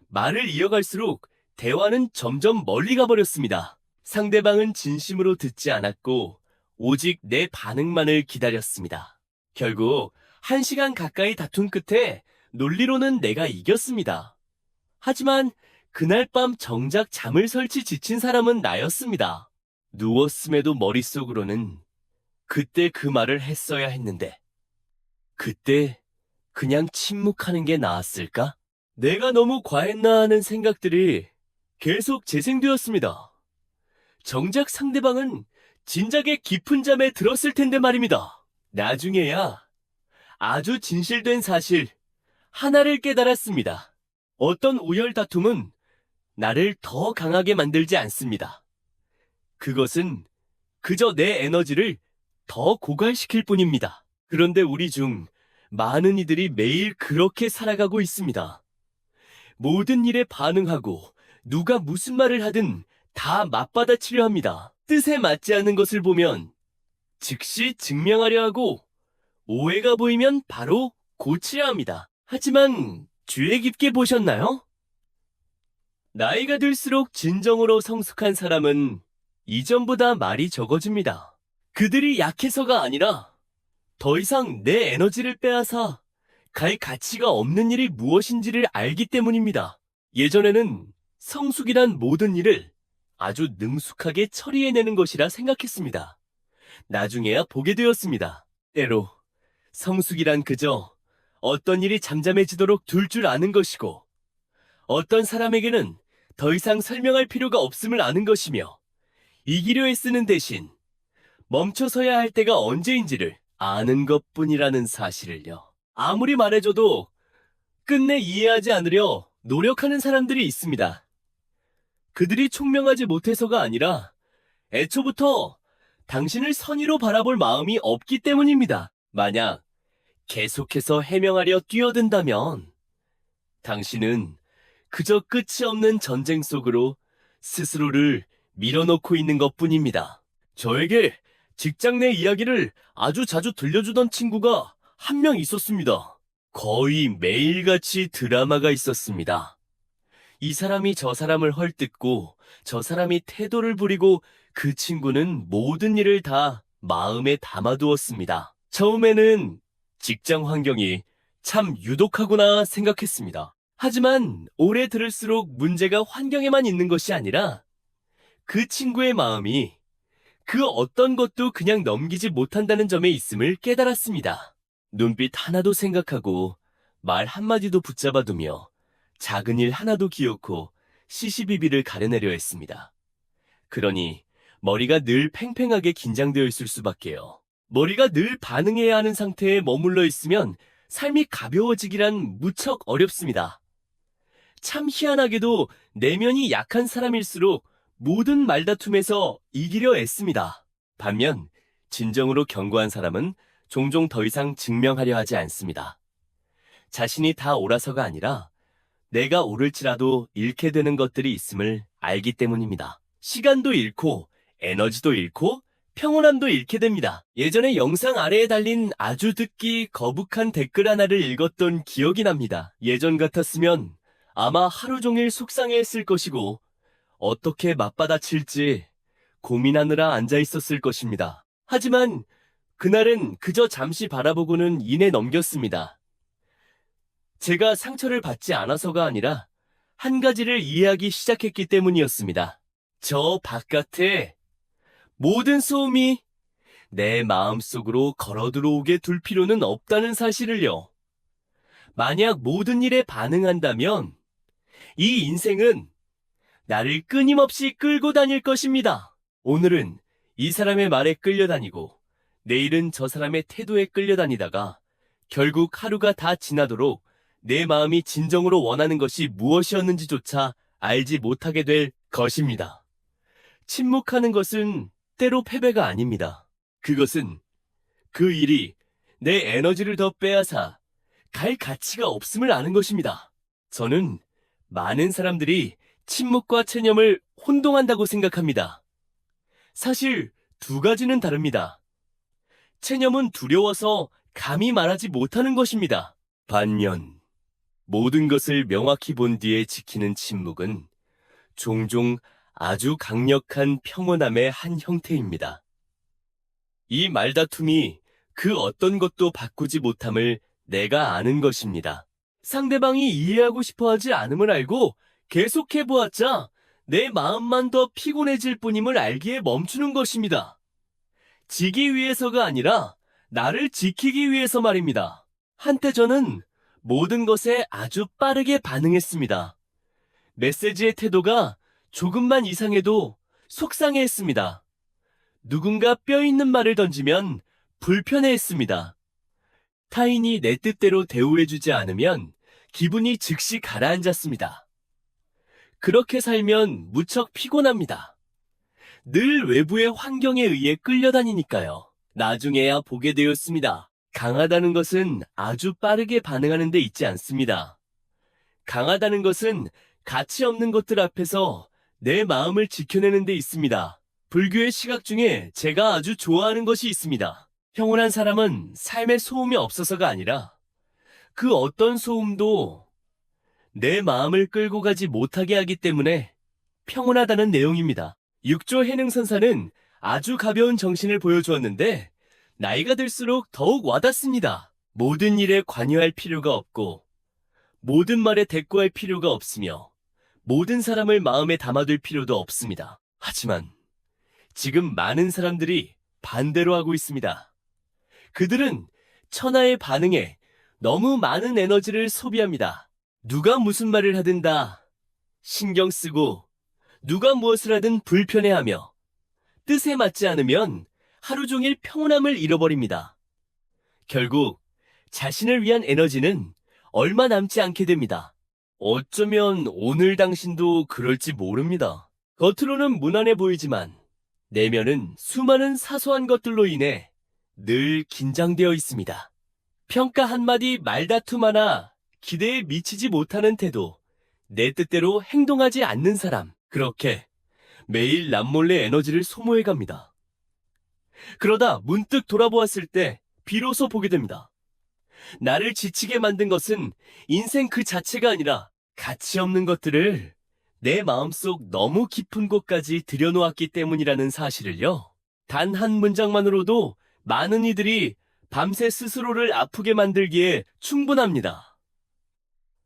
말을 이어갈수록 대화는 점점 멀리 가버렸습니다. 상대방은 진심으로 듣지 않았고 오직 내 반응만을 기다렸습니다. 결국 1시간 가까이 다툰 끝에 논리로는 내가 이겼습니다. 하지만 그날 밤 정작 잠을 설치 지친 사람은 나였습니다. 누웠음에도 머릿속으로는 그때 그 말을 했어야 했는데 그때 그냥 침묵하는 게 나았을까? 내가 너무 과했나 하는 생각들이 계속 재생되었습니다. 정작 상대방은 진작에 깊은 잠에 들었을 텐데 말입니다. 나중에야 아주 진실된 사실 하나를 깨달았습니다. 어떤 우열 다툼은 나를 더 강하게 만들지 않습니다. 그것은 그저 내 에너지를 더 고갈시킬 뿐입니다. 그런데 우리 중 많은 이들이 매일 그렇게 살아가고 있습니다. 모든 일에 반응하고 누가 무슨 말을 하든 다 맞받아치려 합니다. 뜻에 맞지 않는 것을 보면 즉시 증명하려 하고 오해가 보이면 바로 고치려 합니다. 하지만 주의 깊게 보셨나요? 나이가 들수록 진정으로 성숙한 사람은 이전보다 말이 적어집니다. 그들이 약해서가 아니라 더 이상 내 에너지를 빼앗아 갈 가치가 없는 일이 무엇인지를 알기 때문입니다. 예전에는 성숙이란 모든 일을 아주 능숙하게 처리해내는 것이라 생각했습니다. 나중에야 보게 되었습니다. 때로 성숙이란 그저 어떤 일이 잠잠해지도록 둘 줄 아는 것이고, 어떤 사람에게는 더 이상 설명할 필요가 없음을 아는 것이며, 이기려 애쓰는 대신 멈춰서야 할 때가 언제인지를 아는 것뿐이라는 사실을요. 아무리 말해줘도 끝내 이해하지 않으려 노력하는 사람들이 있습니다. 그들이 총명하지 못해서가 아니라 애초부터 당신을 선의로 바라볼 마음이 없기 때문입니다. 만약 계속해서 해명하려 뛰어든다면 당신은 그저 끝이 없는 전쟁 속으로 스스로를 밀어넣고 있는 것뿐입니다. 저에게 직장 내 이야기를 아주 자주 들려주던 친구가 한 명 있었습니다. 거의 매일같이 드라마가 있었습니다. 이 사람이 저 사람을 헐뜯고 저 사람이 태도를 부리고 그 친구는 모든 일을 다 마음에 담아두었습니다. 처음에는 직장 환경이 참 유독하구나 생각했습니다. 하지만 오래 들을수록 문제가 환경에만 있는 것이 아니라 그 친구의 마음이 그 어떤 것도 그냥 넘기지 못한다는 점에 있음을 깨달았습니다. 눈빛 하나도 생각하고 말 한마디도 붙잡아두며 작은 일 하나도 기어코 시시비비를 가려내려 했습니다. 그러니 머리가 늘 팽팽하게 긴장되어 있을 수밖에요. 머리가 늘 반응해야 하는 상태에 머물러 있으면 삶이 가벼워지기란 무척 어렵습니다. 참 희한하게도 내면이 약한 사람일수록 모든 말다툼에서 이기려 애씁니다. 반면 진정으로 견고한 사람은 종종 더 이상 증명하려 하지 않습니다. 자신이 다 옳아서가 아니라 내가 옳을지라도 잃게 되는 것들이 있음을 알기 때문입니다. 시간도 잃고 에너지도 잃고 평온함도 잃게 됩니다. 예전에 영상 아래에 달린 아주 듣기 거북한 댓글 하나를 읽었던 기억이 납니다. 예전 같았으면 아마 하루 종일 속상해했을 것이고 어떻게 맞받아칠지 고민하느라 앉아 있었을 것입니다. 하지만 그날은 그저 잠시 바라보고는 이내 넘겼습니다. 제가 상처를 받지 않아서가 아니라 한 가지를 이해하기 시작했기 때문이었습니다. 저 바깥에 모든 소음이 내 마음속으로 걸어 들어오게 둘 필요는 없다는 사실을요. 만약 모든 일에 반응한다면 이 인생은 나를 끊임없이 끌고 다닐 것입니다. 오늘은 이 사람의 말에 끌려다니고 내일은 저 사람의 태도에 끌려다니다가 결국 하루가 다 지나도록 내 마음이 진정으로 원하는 것이 무엇이었는지조차 알지 못하게 될 것입니다. 침묵하는 것은 때로 패배가 아닙니다. 그것은 그 일이 내 에너지를 더 빼앗아 갈 가치가 없음을 아는 것입니다. 저는 많은 사람들이 침묵과 체념을 혼동한다고 생각합니다. 사실 두 가지는 다릅니다. 체념은 두려워서 감히 말하지 못하는 것입니다. 반면 모든 것을 명확히 본 뒤에 지키는 침묵은 종종 아주 강력한 평온함의 한 형태입니다. 이 말다툼이 그 어떤 것도 바꾸지 못함을 내가 아는 것입니다. 상대방이 이해하고 싶어 하지 않음을 알고 계속해보았자 내 마음만 더 피곤해질 뿐임을 알기에 멈추는 것입니다. 지기 위해서가 아니라 나를 지키기 위해서 말입니다. 한때 저는 모든 것에 아주 빠르게 반응했습니다. 메시지의 태도가 조금만 이상해도 속상해했습니다. 누군가 뼈있는 말을 던지면 불편해했습니다. 타인이 내 뜻대로 대우해주지 않으면 기분이 즉시 가라앉았습니다. 그렇게 살면 무척 피곤합니다. 늘 외부의 환경에 의해 끌려다니니까요. 나중에야 보게 되었습니다. 강하다는 것은 아주 빠르게 반응하는 데 있지 않습니다. 강하다는 것은 가치 없는 것들 앞에서 내 마음을 지켜내는 데 있습니다. 불교의 시각 중에 제가 아주 좋아하는 것이 있습니다. 평온한 사람은 삶에 소음이 없어서가 아니라 그 어떤 소음도 내 마음을 끌고 가지 못하게 하기 때문에 평온하다는 내용입니다. 육조 해능선사는 아주 가벼운 정신을 보여주었는데 나이가 들수록 더욱 와닿습니다. 모든 일에 관여할 필요가 없고 모든 말에 대꾸할 필요가 없으며 모든 사람을 마음에 담아둘 필요도 없습니다. 하지만 지금 많은 사람들이 반대로 하고 있습니다. 그들은 천하의 반응에 너무 많은 에너지를 소비합니다. 누가 무슨 말을 하든 다 신경 쓰고 누가 무엇을 하든 불편해하며 뜻에 맞지 않으면 하루 종일 평온함을 잃어버립니다. 결국 자신을 위한 에너지는 얼마 남지 않게 됩니다. 어쩌면 오늘 당신도 그럴지 모릅니다. 겉으로는 무난해 보이지만 내면은 수많은 사소한 것들로 인해 늘 긴장되어 있습니다. 평가 한마디 말다툼 하나 기대에 미치지 못하는 태도, 내 뜻대로 행동하지 않는 사람, 그렇게 매일 남몰래 에너지를 소모해갑니다. 그러다 문득 돌아보았을 때 비로소 보게 됩니다. 나를 지치게 만든 것은 인생 그 자체가 아니라 가치 없는 것들을 내 마음속 너무 깊은 곳까지 들여놓았기 때문이라는 사실을요. 단 한 문장만으로도 많은 이들이 밤새 스스로를 아프게 만들기에 충분합니다.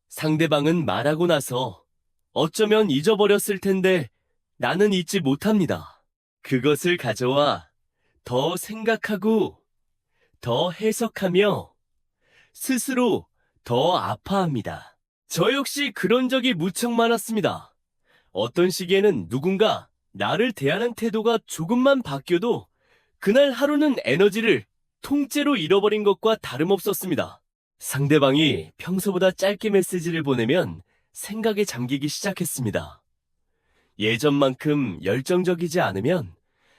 상대방은 말하고 나서 어쩌면 잊어버렸을 텐데 나는 잊지 못합니다. 그것을 가져와 더 생각하고 더 해석하며 스스로 더 아파합니다. 저 역시 그런 적이 무척 많았습니다. 어떤 시기에는 누군가 나를 대하는 태도가 조금만 바뀌어도 그날 하루는 에너지를 통째로 잃어버린 것과 다름없었습니다. 상대방이 평소보다 짧게 메시지를 보내면 생각에 잠기기 시작했습니다. 예전만큼 열정적이지 않으면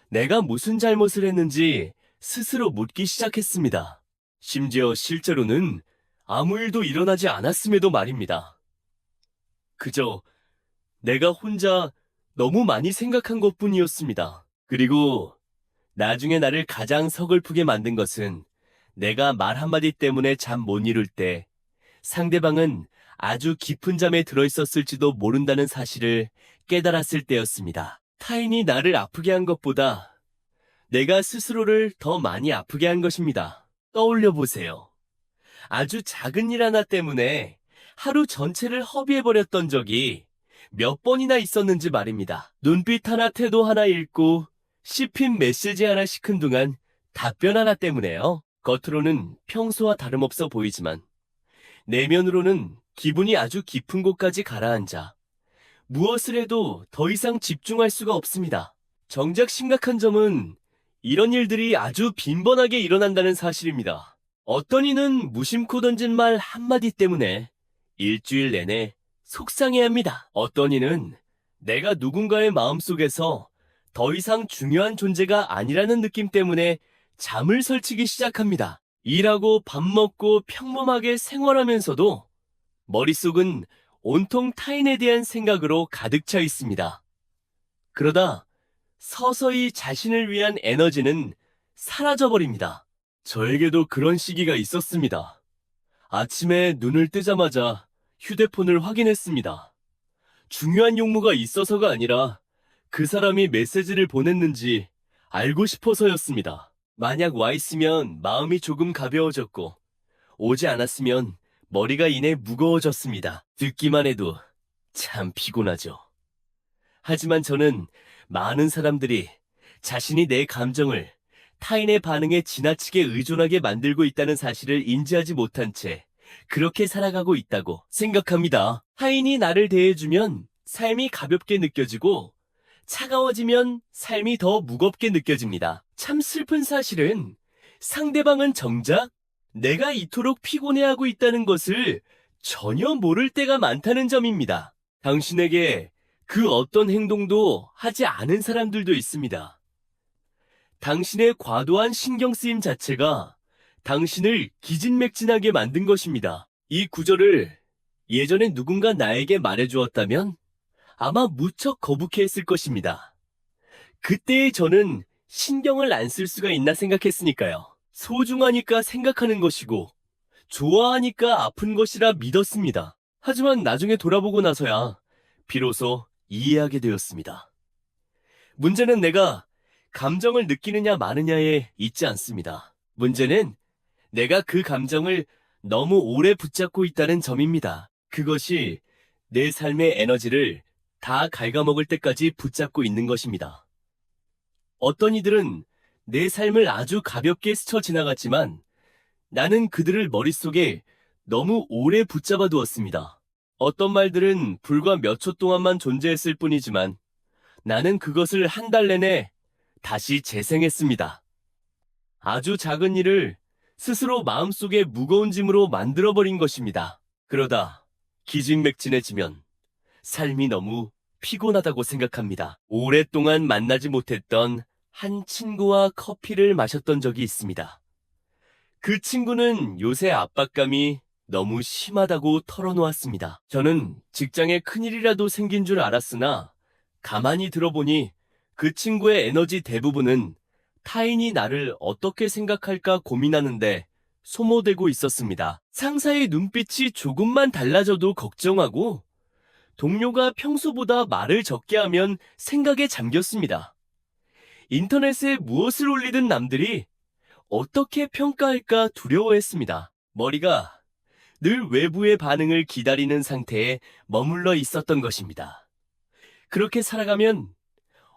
내가 무슨 잘못을 했는지 스스로 묻기 시작했습니다. 심지어 실제로는 아무 일도 일어나지 않았음에도 말입니다. 그저 내가 혼자 너무 많이 생각한 것뿐이었습니다. 그리고 나중에 나를 가장 서글프게 만든 것은 내가 말 한마디 때문에 잠 못 이룰 때 상대방은 아주 깊은 잠에 들어있었을지도 모른다는 사실을 깨달았을 때였습니다. 타인이 나를 아프게 한 것보다 내가 스스로를 더 많이 아프게 한 것입니다. 떠올려 보세요. 아주 작은 일 하나 때문에 하루 전체를 허비해버렸던 적이 몇 번이나 있었는지 말입니다. 눈빛 하나 태도 하나 읽고 씹힌 메시지 하나 시큰 동안 답변 하나 때문에요. 겉으로는 평소와 다름없어 보이지만 내면으로는 기분이 아주 깊은 곳까지 가라앉아 무엇을 해도 더 이상 집중할 수가 없습니다. 정작 심각한 점은 이런 일들이 아주 빈번하게 일어난다는 사실입니다. 어떤 이는 무심코 던진 말 한마디 때문에 일주일 내내 속상해합니다. 어떤 이는 내가 누군가의 마음속에서 더 이상 중요한 존재가 아니라는 느낌 때문에 잠을 설치기 시작합니다. 일하고 밥 먹고 평범하게 생활하면서도 머릿속은 온통 타인에 대한 생각으로 가득 차 있습니다. 그러다 서서히 자신을 위한 에너지는 사라져버립니다. 저에게도 그런 시기가 있었습니다. 아침에 눈을 뜨자마자 휴대폰을 확인했습니다. 중요한 용무가 있어서가 아니라 그 사람이 메시지를 보냈는지 알고 싶어서였습니다. 만약 와 있으면 마음이 조금 가벼워졌고 오지 않았으면 머리가 이내 무거워졌습니다. 듣기만 해도 참 피곤하죠. 하지만 저는 많은 사람들이 자신이 내 감정을 타인의 반응에 지나치게 의존하게 만들고 있다는 사실을 인지하지 못한 채 그렇게 살아가고 있다고 생각합니다. 타인이 나를 대해주면 삶이 가볍게 느껴지고 차가워지면 삶이 더 무겁게 느껴집니다. 참 슬픈 사실은 상대방은 정작 내가 이토록 피곤해하고 있다는 것을 전혀 모를 때가 많다는 점입니다. 당신에게 그 어떤 행동도 하지 않은 사람들도 있습니다. 당신의 과도한 신경쓰임 자체가 당신을 기진맥진하게 만든 것입니다. 이 구절을 예전에 누군가 나에게 말해주었다면 아마 무척 거북해했을 것입니다. 그때의 저는 신경을 안 쓸 수가 있나 생각했으니까요. 소중하니까 생각하는 것이고, 좋아하니까 아픈 것이라 믿었습니다. 하지만 나중에 돌아보고 나서야 비로소 이해하게 되었습니다. 문제는 내가 감정을 느끼느냐 마느냐에 있지 않습니다. 문제는 내가 그 감정을 너무 오래 붙잡고 있다는 점입니다. 그것이 내 삶의 에너지를 다 갉아먹을 때까지 붙잡고 있는 것입니다. 어떤 이들은 내 삶을 아주 가볍게 스쳐 지나갔지만 나는 그들을 머릿속에 너무 오래 붙잡아 두었습니다. 어떤 말들은 불과 몇 초 동안만 존재했을 뿐이지만 나는 그것을 한 달 내내 다시 재생했습니다. 아주 작은 일을 스스로 마음속에 무거운 짐으로 만들어버린 것입니다. 그러다 기진맥진해지면 삶이 너무 피곤하다고 생각합니다. 오랫동안 만나지 못했던 한 친구와 커피를 마셨던 적이 있습니다. 그 친구는 요새 압박감이 너무 심하다고 털어놓았습니다. 저는 직장에 큰일이라도 생긴 줄 알았으나 가만히 들어보니 그 친구의 에너지 대부분은 타인이 나를 어떻게 생각할까 고민하는데 소모되고 있었습니다. 상사의 눈빛이 조금만 달라져도 걱정하고 동료가 평소보다 말을 적게 하면 생각에 잠겼습니다. 인터넷에 무엇을 올리든 남들이 어떻게 평가할까 두려워했습니다. 머리가 늘 외부의 반응을 기다리는 상태에 머물러 있었던 것입니다. 그렇게 살아가면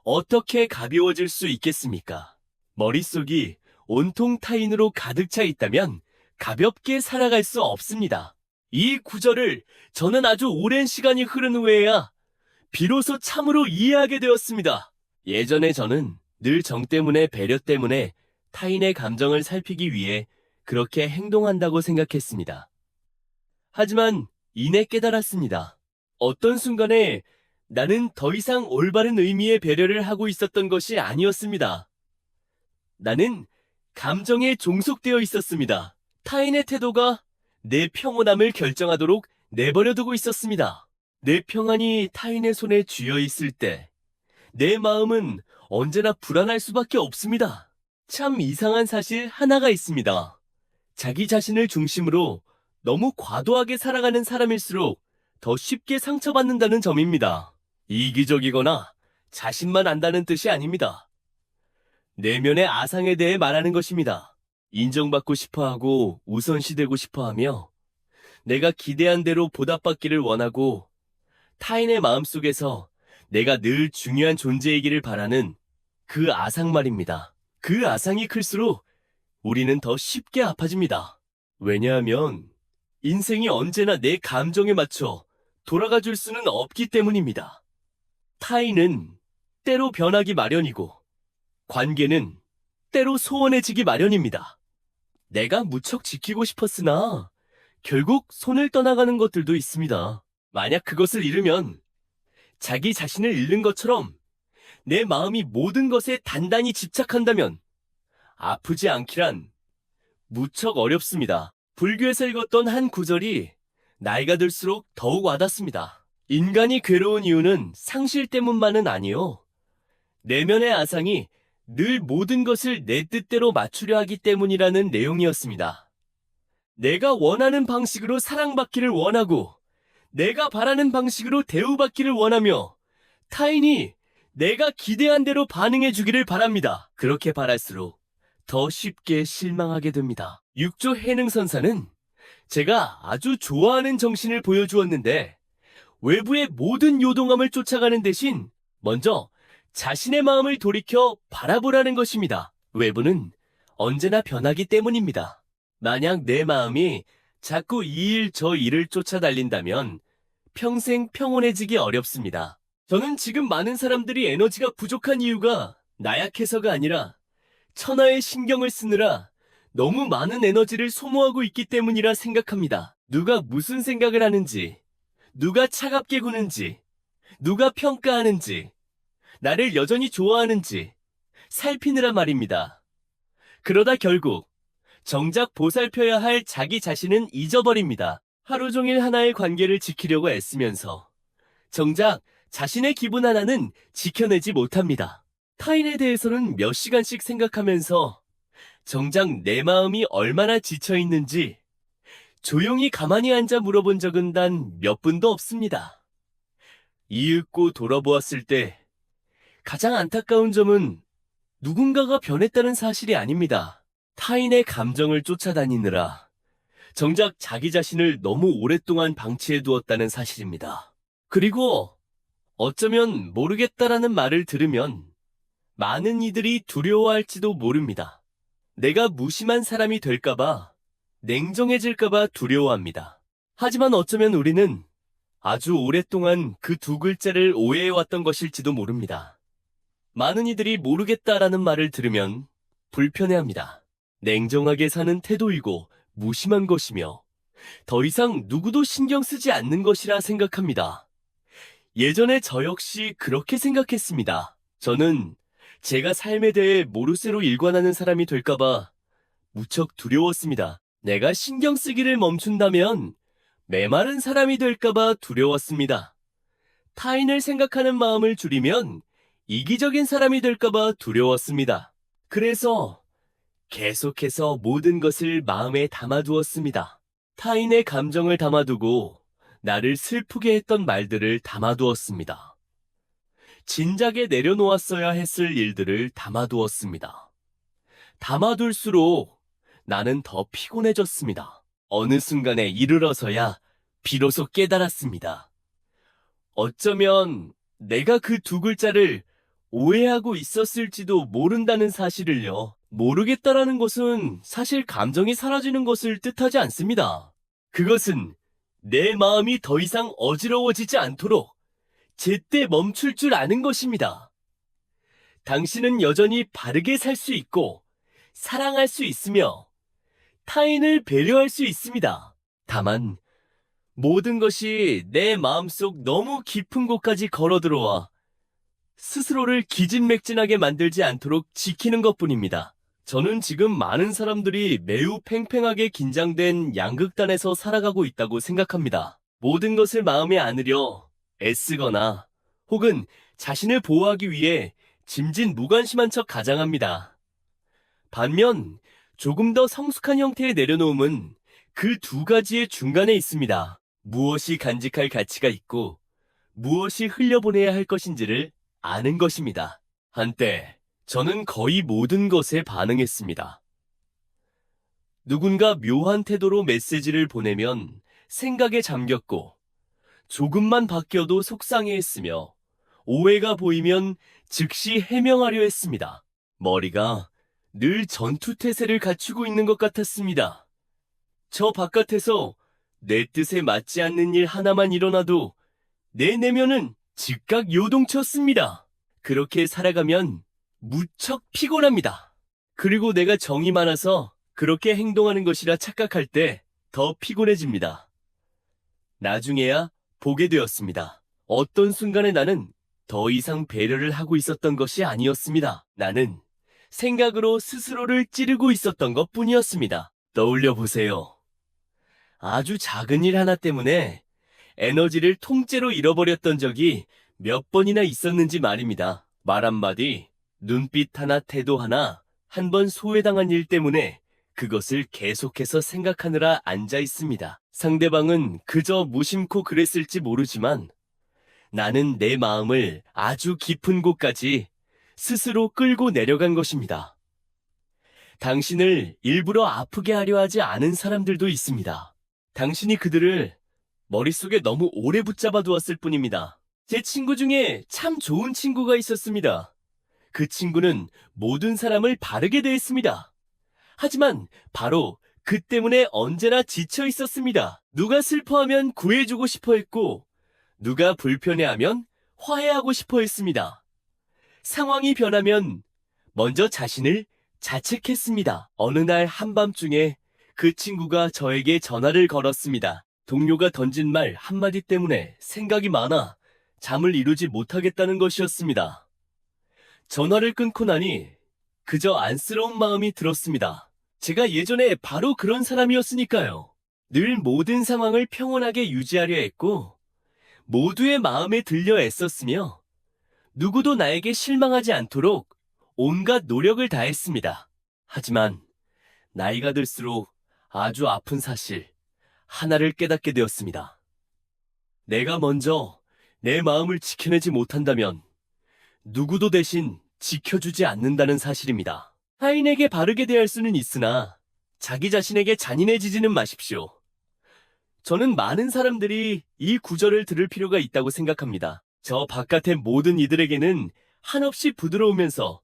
어떻게 가벼워질 수 있겠습니까? 머릿속이 온통 타인으로 가득 차 있다면 가볍게 살아갈 수 없습니다. 이 구절을 저는 아주 오랜 시간이 흐른 후에야 비로소 참으로 이해하게 되었습니다. 예전에 저는 늘 정 때문에 배려 때문에 타인의 감정을 살피기 위해 그렇게 행동한다고 생각했습니다. 하지만 이내 깨달았습니다. 어떤 순간에 나는 더 이상 올바른 의미의 배려를 하고 있었던 것이 아니었습니다. 나는 감정에 종속되어 있었습니다. 타인의 태도가 내 평온함을 결정하도록 내버려두고 있었습니다. 내 평안이 타인의 손에 쥐어 있을 때 내 마음은 언제나 불안할 수밖에 없습니다. 참 이상한 사실 하나가 있습니다. 자기 자신을 중심으로 너무 과도하게 살아가는 사람일수록 더 쉽게 상처받는다는 점입니다. 이기적이거나 자신만 안다는 뜻이 아닙니다. 내면의 아상에 대해 말하는 것입니다. 인정받고 싶어하고 우선시되고 싶어하며 내가 기대한 대로 보답받기를 원하고 타인의 마음속에서 내가 늘 중요한 존재이기를 바라는 그 아상 말입니다. 그 아상이 클수록 우리는 더 쉽게 아파집니다. 왜냐하면 인생이 언제나 내 감정에 맞춰 돌아가 줄 수는 없기 때문입니다. 타인은 때로 변하기 마련이고 관계는 때로 소원해지기 마련입니다. 내가 무척 지키고 싶었으나 결국 손을 떠나가는 것들도 있습니다. 만약 그것을 잃으면 자기 자신을 잃는 것처럼 내 마음이 모든 것에 단단히 집착한다면 아프지 않기란 무척 어렵습니다. 불교에서 읽었던 한 구절이 나이가 들수록 더욱 와닿습니다. 인간이 괴로운 이유는 상실 때문만은 아니요. 내면의 아상이 늘 모든 것을 내 뜻대로 맞추려 하기 때문이라는 내용이었습니다. 내가 원하는 방식으로 사랑받기를 원하고 내가 바라는 방식으로 대우받기를 원하며 타인이 내가 기대한 대로 반응해 주기를 바랍니다. 그렇게 바랄수록 더 쉽게 실망하게 됩니다. 육조 해능선사는 제가 아주 좋아하는 정신을 보여주었는데 외부의 모든 요동함을 쫓아가는 대신 먼저 자신의 마음을 돌이켜 바라보라는 것입니다. 외부는 언제나 변하기 때문입니다. 만약 내 마음이 자꾸 이 일 저 일을 쫓아달린다면 평생 평온해지기 어렵습니다. 저는 지금 많은 사람들이 에너지가 부족한 이유가 나약해서가 아니라 천하의 신경을 쓰느라 너무 많은 에너지를 소모하고 있기 때문이라 생각합니다. 누가 무슨 생각을 하는지, 누가 차갑게 구는지, 누가 평가하는지, 나를 여전히 좋아하는지 살피느라 말입니다. 그러다 결국 정작 보살펴야 할 자기 자신은 잊어버립니다. 하루 종일 하나의 관계를 지키려고 애쓰면서 정작 자신의 기분 하나는 지켜내지 못합니다. 타인에 대해서는 몇 시간씩 생각하면서 정작 내 마음이 얼마나 지쳐 있는지 조용히 가만히 앉아 물어본 적은 단 몇 분도 없습니다. 이윽고 돌아보았을 때 가장 안타까운 점은 누군가가 변했다는 사실이 아닙니다. 타인의 감정을 쫓아다니느라 정작 자기 자신을 너무 오랫동안 방치해 두었다는 사실입니다. 그리고 어쩌면 모르겠다라는 말을 들으면 많은 이들이 두려워할지도 모릅니다. 내가 무심한 사람이 될까봐, 냉정해질까봐 두려워합니다. 하지만 어쩌면 우리는 아주 오랫동안 그 두 글자를 오해해왔던 것일지도 모릅니다. 많은 이들이 모르겠다라는 말을 들으면 불편해합니다. 냉정하게 사는 태도이고 무심한 것이며 더 이상 누구도 신경 쓰지 않는 것이라 생각합니다. 예전에 저 역시 그렇게 생각했습니다. 저는 제가 삶에 대해 모르쇠로 일관하는 사람이 될까봐 무척 두려웠습니다. 내가 신경 쓰기를 멈춘다면 메마른 사람이 될까봐 두려웠습니다. 타인을 생각하는 마음을 줄이면 이기적인 사람이 될까봐 두려웠습니다. 그래서 계속해서 모든 것을 마음에 담아두었습니다. 타인의 감정을 담아두고 나를 슬프게 했던 말들을 담아두었습니다. 진작에 내려놓았어야 했을 일들을 담아두었습니다. 담아둘수록 나는 더 피곤해졌습니다. 어느 순간에 이르러서야 비로소 깨달았습니다. 어쩌면 내가 그 두 글자를 오해하고 있었을지도 모른다는 사실을요. 모르겠다라는 것은 사실 감정이 사라지는 것을 뜻하지 않습니다. 그것은 내 마음이 더 이상 어지러워지지 않도록 제때 멈출 줄 아는 것입니다. 당신은 여전히 바르게 살 수 있고 사랑할 수 있으며 타인을 배려할 수 있습니다. 다만 모든 것이 내 마음속 너무 깊은 곳까지 걸어 들어와 스스로를 기진맥진하게 만들지 않도록 지키는 것뿐입니다. 저는 지금 많은 사람들이 매우 팽팽하게 긴장된 양극단에서 살아가고 있다고 생각합니다. 모든 것을 마음에 안으려 애쓰거나 혹은 자신을 보호하기 위해 짐진무관심한 척 가장합니다. 반면 조금 더 성숙한 형태의 내려놓음은 그 두 가지의 중간에 있습니다. 무엇이 간직할 가치가 있고 무엇이 흘려보내야 할 것인지를 아는 것입니다. 한때 저는 거의 모든 것에 반응했습니다. 누군가 묘한 태도로 메시지를 보내면 생각에 잠겼고 조금만 바뀌어도 속상해했으며 오해가 보이면 즉시 해명하려 했습니다. 머리가 늘 전투태세를 갖추고 있는 것 같았습니다. 저 바깥에서 내 뜻에 맞지 않는 일 하나만 일어나도 내 내면은 즉각 요동쳤습니다. 그렇게 살아가면 무척 피곤합니다. 그리고 내가 정이 많아서 그렇게 행동하는 것이라 착각할 때 더 피곤해집니다. 나중에야 보게 되었습니다. 어떤 순간에 나는 더 이상 배려를 하고 있었던 것이 아니었습니다. 나는 생각으로 스스로를 찌르고 있었던 것 뿐이었습니다. 떠올려 보세요. 아주 작은 일 하나 때문에 에너지를 통째로 잃어버렸던 적이 몇 번이나 있었는지 말입니다. 말 한마디, 눈빛 하나, 태도 하나, 한 번 소외당한 일 때문에 그것을 계속해서 생각하느라 앉아 있습니다. 상대방은 그저 무심코 그랬을지 모르지만 나는 내 마음을 아주 깊은 곳까지 스스로 끌고 내려간 것입니다. 당신을 일부러 아프게 하려 하지 않은 사람들도 있습니다. 당신이 그들을 머릿속에 너무 오래 붙잡아 두었을 뿐입니다. 제 친구 중에 참 좋은 친구가 있었습니다. 그 친구는 모든 사람을 바르게 대했습니다. 하지만 바로 그 때문에 언제나 지쳐 있었습니다. 누가 슬퍼하면 구해주고 싶어 했고 누가 불편해하면 화해하고 싶어 했습니다. 상황이 변하면 먼저 자신을 자책했습니다. 어느 날 한밤중에 그 친구가 저에게 전화를 걸었습니다. 동료가 던진 말 한마디 때문에 생각이 많아 잠을 이루지 못하겠다는 것이었습니다. 전화를 끊고 나니 그저 안쓰러운 마음이 들었습니다. 제가 예전에 바로 그런 사람이었으니까요. 늘 모든 상황을 평온하게 유지하려 했고 모두의 마음에 들려 애썼으며 누구도 나에게 실망하지 않도록 온갖 노력을 다했습니다. 하지만 나이가 들수록 아주 아픈 사실 하나를 깨닫게 되었습니다. 내가 먼저 내 마음을 지켜내지 못한다면 누구도 대신 지켜주지 않는다는 사실입니다. 타인에게 바르게 대할 수는 있으나 자기 자신에게 잔인해지지는 마십시오. 저는 많은 사람들이 이 구절을 들을 필요가 있다고 생각합니다. 저 바깥의 모든 이들에게는 한없이 부드러우면서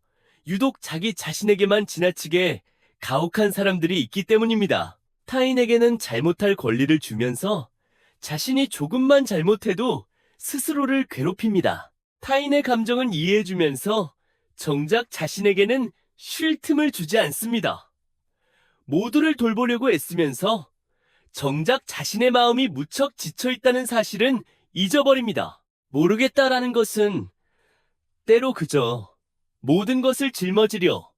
유독 자기 자신에게만 지나치게 가혹한 사람들이 있기 때문입니다. 타인에게는 잘못할 권리를 주면서 자신이 조금만 잘못해도 스스로를 괴롭힙니다. 타인의 감정은 이해해주면서 정작 자신에게는 쉴 틈을 주지 않습니다. 모두를 돌보려고 애쓰면서 정작 자신의 마음이 무척 지쳐있다는 사실은 잊어버립니다. 모르겠다라는 것은 때로 그저 모든 것을 짊어지려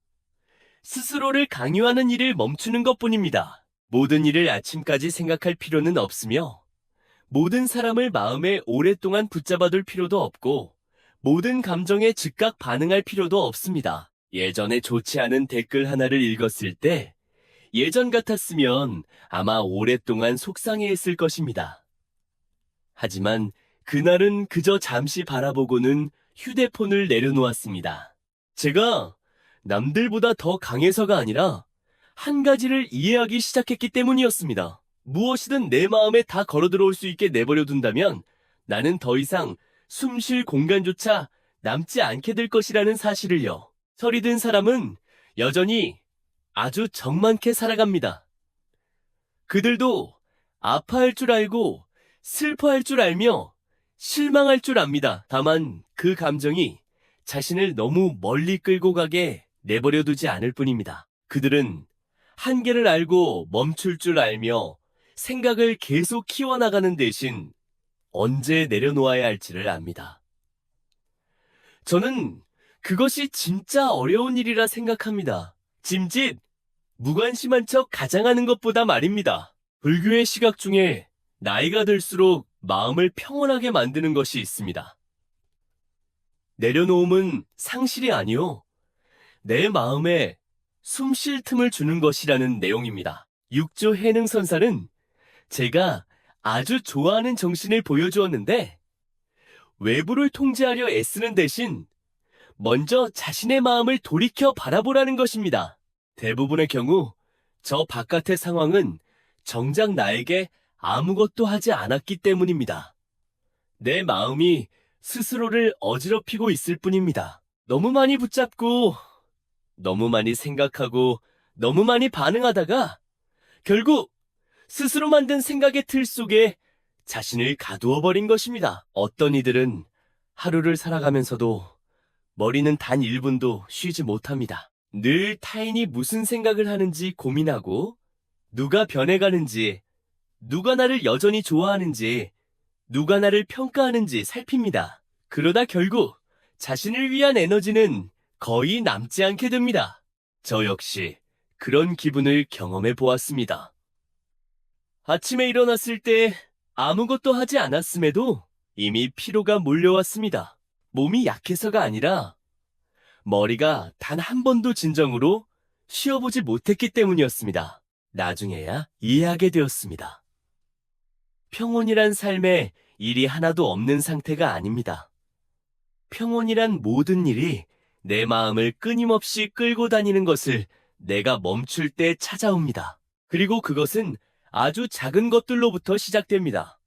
스스로를 강요하는 일을 멈추는 것뿐입니다. 모든 일을 아침까지 생각할 필요는 없으며 모든 사람을 마음에 오랫동안 붙잡아둘 필요도 없고 모든 감정에 즉각 반응할 필요도 없습니다. 예전에 좋지 않은 댓글 하나를 읽었을 때 예전 같았으면 아마 오랫동안 속상해했을 것입니다. 하지만 그날은 그저 잠시 바라보고는 휴대폰을 내려놓았습니다. 제가 남들보다 더 강해서가 아니라 한 가지를 이해하기 시작했기 때문이었습니다. 무엇이든 내 마음에 다 걸어들어올 수 있게 내버려 둔다면 나는 더 이상 숨 쉴 공간조차 남지 않게 될 것이라는 사실을요. 철이 든 사람은 여전히 아주 적많게 살아갑니다. 그들도 아파할 줄 알고 슬퍼할 줄 알며 실망할 줄 압니다. 다만 그 감정이 자신을 너무 멀리 끌고 가게 내버려두지 않을 뿐입니다. 그들은 한계를 알고 멈출 줄 알며 생각을 계속 키워나가는 대신 언제 내려놓아야 할지를 압니다. 저는 그것이 진짜 어려운 일이라 생각합니다. 짐짓, 무관심한 척 가장하는 것보다 말입니다. 불교의 시각 중에 나이가 들수록 마음을 평온하게 만드는 것이 있습니다. 내려놓음은 상실이 아니요, 내 마음에 숨 쉴 틈을 주는 것이라는 내용입니다. 육조 해능선사는 제가 아주 좋아하는 정신을 보여주었는데 외부를 통제하려 애쓰는 대신 먼저 자신의 마음을 돌이켜 바라보라는 것입니다. 대부분의 경우 저 바깥의 상황은 정작 나에게 아무것도 하지 않았기 때문입니다. 내 마음이 스스로를 어지럽히고 있을 뿐입니다. 너무 많이 붙잡고 너무 많이 생각하고 너무 많이 반응하다가 결국 스스로 만든 생각의 틀 속에 자신을 가두어 버린 것입니다. 어떤 이들은 하루를 살아가면서도 머리는 단 1분도 쉬지 못합니다. 늘 타인이 무슨 생각을 하는지 고민하고 누가 변해가는지, 누가 나를 여전히 좋아하는지, 누가 나를 평가하는지 살핍니다. 그러다 결국 자신을 위한 에너지는 거의 남지 않게 됩니다. 저 역시 그런 기분을 경험해 보았습니다. 아침에 일어났을 때 아무것도 하지 않았음에도 이미 피로가 몰려왔습니다. 몸이 약해서가 아니라 머리가 단 한 번도 진정으로 쉬어보지 못했기 때문이었습니다. 나중에야 이해하게 되었습니다. 평온이란 삶에 일이 하나도 없는 상태가 아닙니다. 평온이란 모든 일이 내 마음을 끊임없이 끌고 다니는 것을 내가 멈출 때 찾아옵니다. 그리고 그것은 아주 작은 것들로부터 시작됩니다.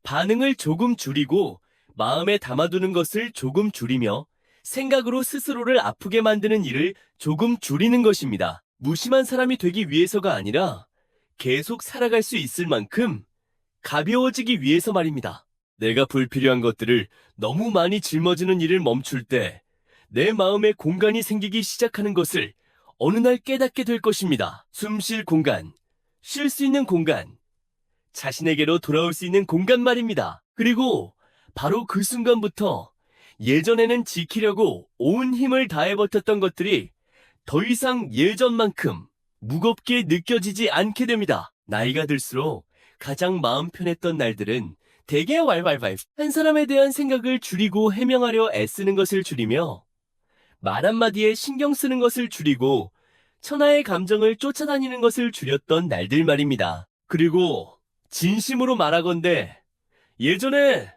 반응을 조금 줄이고 마음에 담아두는 것을 조금 줄이며 생각으로 스스로를 아프게 만드는 일을 조금 줄이는 것입니다. 무심한 사람이 되기 위해서가 아니라 계속 살아갈 수 있을 만큼 가벼워지기 위해서 말입니다. 내가 불필요한 것들을 너무 많이 짊어지는 일을 멈출 때 내 마음에 공간이 생기기 시작하는 것을 어느 날 깨닫게 될 것입니다. 숨 쉴 공간, 쉴 수 있는 공간, 자신에게로 돌아올 수 있는 공간 말입니다. 그리고 바로 그 순간부터 예전에는 지키려고 온 힘을 다해 버텼던 것들이 더 이상 예전만큼 무겁게 느껴지지 않게 됩니다. 나이가 들수록 가장 마음 편했던 날들은 대개 왈왈왈 한 사람에 대한 생각을 줄이고 해명하려 애쓰는 것을 줄이며 말 한마디에 신경 쓰는 것을 줄이고 천하의 감정을 쫓아다니는 것을 줄였던 날들 말입니다. 그리고 진심으로 말하건대 예전에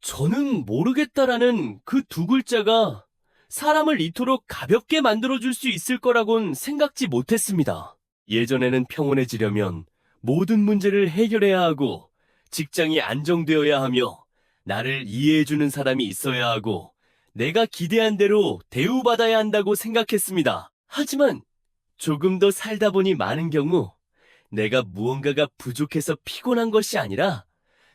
저는 모르겠다라는 그 두 글자가 사람을 이토록 가볍게 만들어줄 수 있을 거라곤 생각지 못했습니다. 예전에는 평온해지려면 모든 문제를 해결해야 하고 직장이 안정되어야 하며 나를 이해해주는 사람이 있어야 하고 내가 기대한 대로 대우받아야 한다고 생각했습니다. 하지만 조금 더 살다 보니 많은 경우 내가 무언가가 부족해서 피곤한 것이 아니라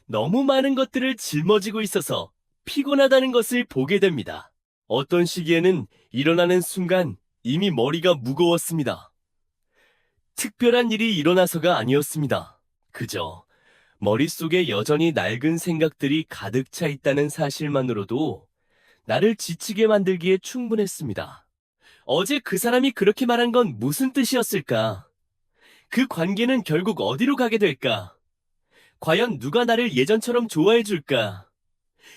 너무 많은 것들을 짊어지고 있어서 피곤하다는 것을 보게 됩니다. 어떤 시기에는 일어나는 순간 이미 머리가 무거웠습니다. 특별한 일이 일어나서가 아니었습니다. 그저 머릿속에 여전히 낡은 생각들이 가득 차 있다는 사실만으로도 나를 지치게 만들기에 충분했습니다. 어제 그 사람이 그렇게 말한 건 무슨 뜻이었을까? 그 관계는 결국 어디로 가게 될까? 과연 누가 나를 예전처럼 좋아해 줄까?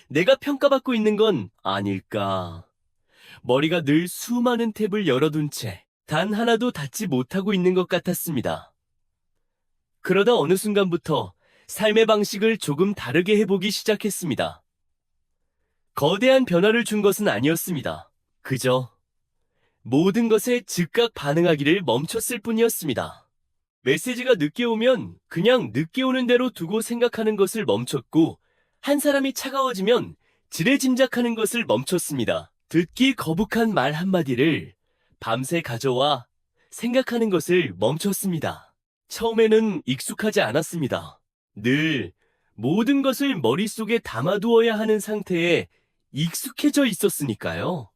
내가 평가받고 있는 건 아닐까? 머리가 늘 수많은 탭을 열어둔 채 단 하나도 닫지 못하고 있는 것 같았습니다. 그러다 어느 순간부터 삶의 방식을 조금 다르게 해보기 시작했습니다. 거대한 변화를 준 것은 아니었습니다. 그저 모든 것에 즉각 반응하기를 멈췄을 뿐이었습니다. 메시지가 늦게 오면 그냥 늦게 오는 대로 두고 생각하는 것을 멈췄고 한 사람이 차가워지면 지레짐작하는 것을 멈췄습니다. 듣기 거북한 말 한마디를 밤새 가져와 생각하는 것을 멈췄습니다. 처음에는 익숙하지 않았습니다. 늘 모든 것을 머릿속에 담아두어야 하는 상태에 익숙해져 있었으니까요.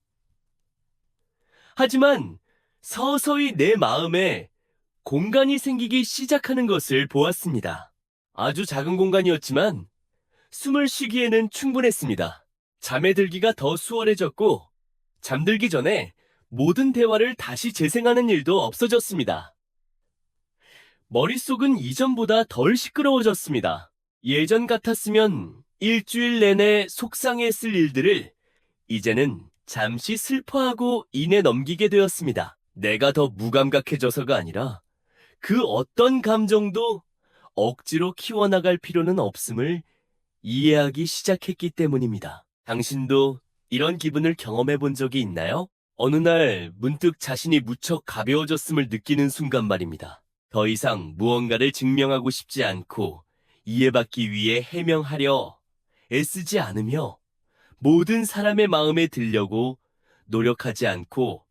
하지만 서서히 내 마음에 공간이 생기기 시작하는 것을 보았습니다. 아주 작은 공간이었지만 숨을 쉬기에는 충분했습니다. 잠에 들기가 더 수월해졌고 잠들기 전에 모든 대화를 다시 재생하는 일도 없어졌습니다. 머릿속은 이전보다 덜 시끄러워졌습니다. 예전 같았으면 일주일 내내 속상했을 일들을 이제는 잠시 슬퍼하고 인해 넘기게 되었습니다. 내가 더 무감각해져서가 아니라 그 어떤 감정도 억지로 키워나갈 필요는 없음을 이해하기 시작했기 때문입니다. 당신도 이런 기분을 경험해 본 적이 있나요? 어느 날 문득 자신이 무척 가벼워졌음을 느끼는 순간 말입니다. 더 이상 무언가를 증명하고 싶지 않고 이해받기 위해 해명하려 애쓰지 않으며 모든 사람의 마음에 들려고 노력하지 않고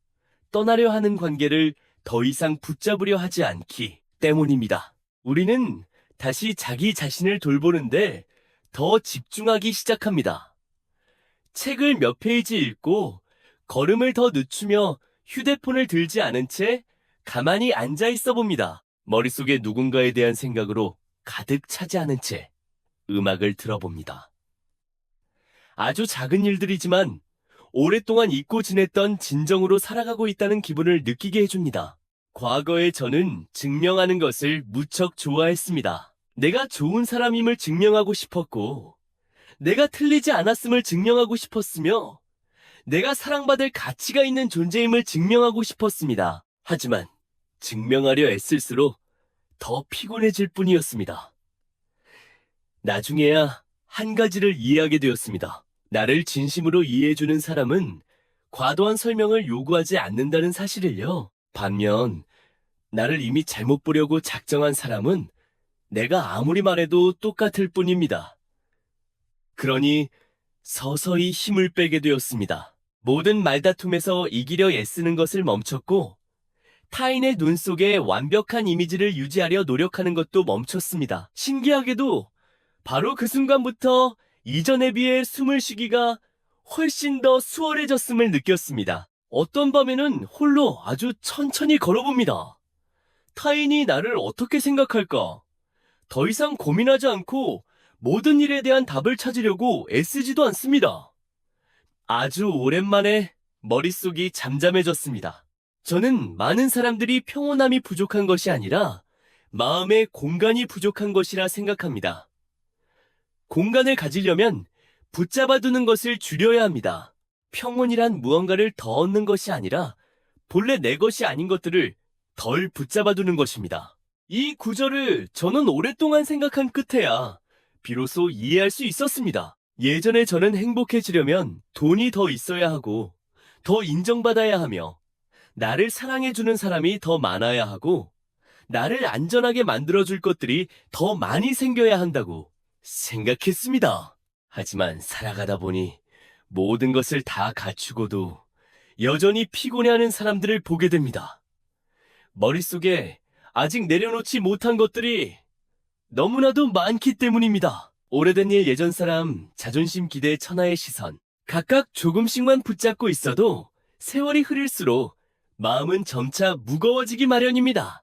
떠나려 하는 관계를 더 이상 붙잡으려 하지 않기 때문입니다. 우리는 다시 자기 자신을 돌보는데 더 집중하기 시작합니다. 책을 몇 페이지 읽고 걸음을 더 늦추며 휴대폰을 들지 않은 채 가만히 앉아 있어 봅니다. 머릿속에 누군가에 대한 생각으로 가득 차지 않은 채 음악을 들어봅니다. 아주 작은 일들이지만 오랫동안 잊고 지냈던 진정으로 살아가고 있다는 기분을 느끼게 해줍니다. 과거에 저는 증명하는 것을 무척 좋아했습니다. 내가 좋은 사람임을 증명하고 싶었고, 내가 틀리지 않았음을 증명하고 싶었으며, 내가 사랑받을 가치가 있는 존재임을 증명하고 싶었습니다. 하지만 증명하려 애쓸수록 더 피곤해질 뿐이었습니다. 나중에야 한 가지를 이해하게 되었습니다. 나를 진심으로 이해해주는 사람은 과도한 설명을 요구하지 않는다는 사실을요. 반면 나를 이미 잘못 보려고 작정한 사람은 내가 아무리 말해도 똑같을 뿐입니다. 그러니 서서히 힘을 빼게 되었습니다. 모든 말다툼에서 이기려 애쓰는 것을 멈췄고 타인의 눈 속에 완벽한 이미지를 유지하려 노력하는 것도 멈췄습니다. 신기하게도 바로 그 순간부터 이전에 비해 숨을 쉬기가 훨씬 더 수월해졌음을 느꼈습니다. 어떤 밤에는 홀로 아주 천천히 걸어봅니다. 타인이 나를 어떻게 생각할까? 더 이상 고민하지 않고 모든 일에 대한 답을 찾으려고 애쓰지도 않습니다. 아주 오랜만에 머릿속이 잠잠해졌습니다. 저는 많은 사람들이 평온함이 부족한 것이 아니라 마음의 공간이 부족한 것이라 생각합니다. 공간을 가지려면 붙잡아두는 것을 줄여야 합니다. 평온이란 무언가를 더 얻는 것이 아니라 본래 내 것이 아닌 것들을 덜 붙잡아두는 것입니다. 이 구절을 저는 오랫동안 생각한 끝에야 비로소 이해할 수 있었습니다. 예전에 저는 행복해지려면 돈이 더 있어야 하고 더 인정받아야 하며 나를 사랑해주는 사람이 더 많아야 하고 나를 안전하게 만들어줄 것들이 더 많이 생겨야 한다고 생각했습니다. 하지만 살아가다 보니 모든 것을 다 갖추고도 여전히 피곤해하는 사람들을 보게 됩니다. 머릿속에 아직 내려놓지 못한 것들이 너무나도 많기 때문입니다. 오래된 일 예전 사람, 자존심 기대 천하의 시선. 각각 조금씩만 붙잡고 있어도 세월이 흐를수록 마음은 점차 무거워지기 마련입니다.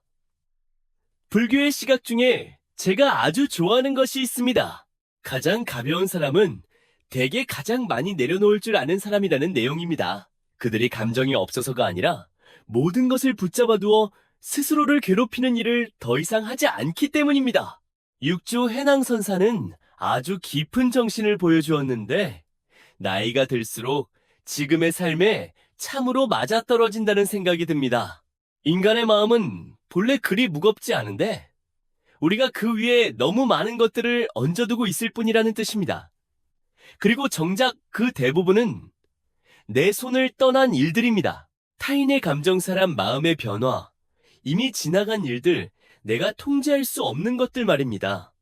불교의 시각 중에 제가 아주 좋아하는 것이 있습니다. 가장 가벼운 사람은 대개 가장 많이 내려놓을 줄 아는 사람이라는 내용입니다. 그들이 감정이 없어서가 아니라 모든 것을 붙잡아두어 스스로를 괴롭히는 일을 더 이상 하지 않기 때문입니다. 육조 해낭선사는 아주 깊은 정신을 보여주었는데 나이가 들수록 지금의 삶에 참으로 맞아떨어진다는 생각이 듭니다. 인간의 마음은 본래 그리 무겁지 않은데 우리가 그 위에 너무 많은 것들을 얹어두고 있을 뿐이라는 뜻입니다. 그리고 정작 그 대부분은 내 손을 떠난 일들입니다. 타인의 감정사람 마음의 변화, 이미 지나간 일들, 내가 통제할 수 없는 것들 말입니다.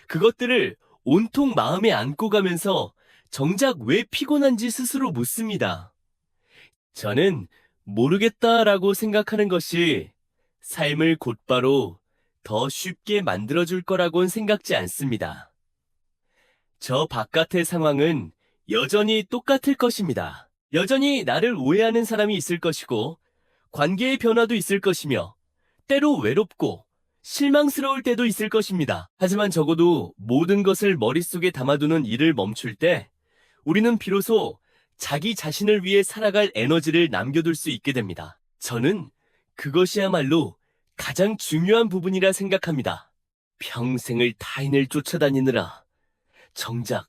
그것들을 온통 마음에 안고 가면서 정작 왜 피곤한지 스스로 묻습니다. 저는 모르겠다라고 생각하는 것이 삶을 곧바로 더 쉽게 만들어줄 거라고는 생각지 않습니다. 저 바깥의 상황은 여전히 똑같을 것입니다. 여전히 나를 오해하는 사람이 있을 것이고 관계의 변화도 있을 것이며 때로 외롭고 실망스러울 때도 있을 것입니다. 하지만 적어도 모든 것을 머릿속에 담아두는 일을 멈출 때 우리는 비로소 자기 자신을 위해 살아갈 에너지를 남겨둘 수 있게 됩니다. 저는 그것이야말로 가장 중요한 부분이라 생각합니다. 평생을 타인을 쫓아다니느라 정작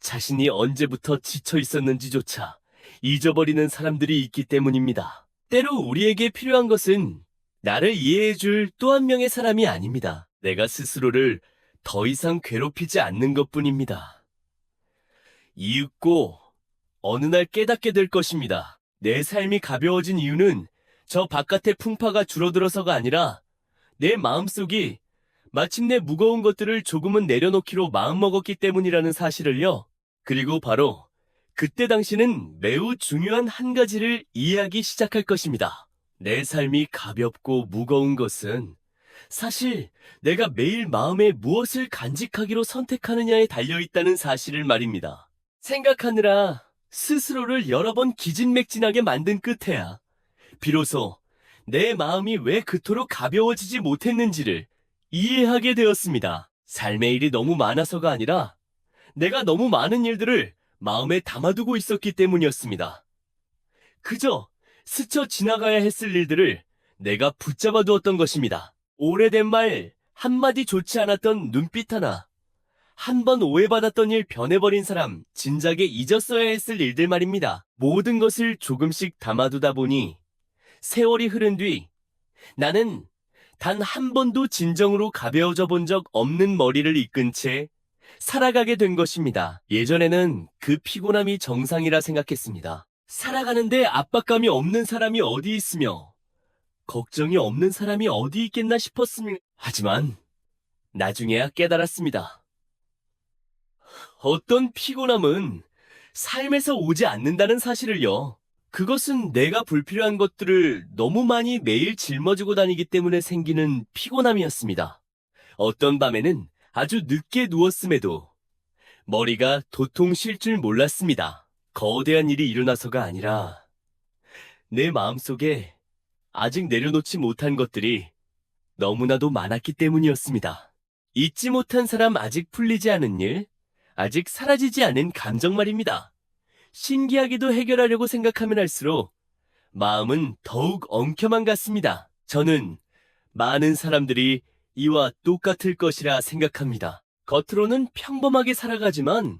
자신이 언제부터 지쳐 있었는지조차 잊어버리는 사람들이 있기 때문입니다. 때로 우리에게 필요한 것은 나를 이해해줄 또 한 명의 사람이 아닙니다. 내가 스스로를 더 이상 괴롭히지 않는 것뿐입니다. 이윽고 어느 날 깨닫게 될 것입니다. 내 삶이 가벼워진 이유는 저 바깥의 풍파가 줄어들어서가 아니라 내 마음속이 마침내 무거운 것들을 조금은 내려놓기로 마음먹었기 때문이라는 사실을요. 그리고 바로 그때 당시는 매우 중요한 한 가지를 이해하기 시작할 것입니다. 내 삶이 가볍고 무거운 것은 사실 내가 매일 마음에 무엇을 간직하기로 선택하느냐에 달려있다는 사실을 말입니다. 생각하느라 스스로를 여러 번 기진맥진하게 만든 끝에야 비로소 내 마음이 왜 그토록 가벼워지지 못했는지를 이해하게 되었습니다. 삶의 일이 너무 많아서가 아니라 내가 너무 많은 일들을 마음에 담아두고 있었기 때문이었습니다. 그저 스쳐 지나가야 했을 일들을 내가 붙잡아 두었던 것입니다. 오래된 말 한마디 좋지 않았던 눈빛 하나, 한 번 오해받았던 일 변해버린 사람 진작에 잊었어야 했을 일들 말입니다. 모든 것을 조금씩 담아두다 보니 세월이 흐른 뒤 나는 단 한 번도 진정으로 가벼워져 본 적 없는 머리를 이끈 채 살아가게 된 것입니다. 예전에는 그 피곤함이 정상이라 생각했습니다. 살아가는데 압박감이 없는 사람이 어디 있으며 걱정이 없는 사람이 어디 있겠나 싶었습니다. 하지만 나중에야 깨달았습니다. 어떤 피곤함은 삶에서 오지 않는다는 사실을요. 그것은 내가 불필요한 것들을 너무 많이 매일 짊어지고 다니기 때문에 생기는 피곤함이었습니다. 어떤 밤에는 아주 늦게 누웠음에도 머리가 도통 쉴 줄 몰랐습니다. 거대한 일이 일어나서가 아니라 내 마음속에 아직 내려놓지 못한 것들이 너무나도 많았기 때문이었습니다. 잊지 못한 사람, 아직 풀리지 않은 일, 아직 사라지지 않은 감정 말입니다. 신기하게도 해결하려고 생각하면 할수록 마음은 더욱 엉켜만 갔습니다. 저는 많은 사람들이 이와 똑같을 것이라 생각합니다. 겉으로는 평범하게 살아가지만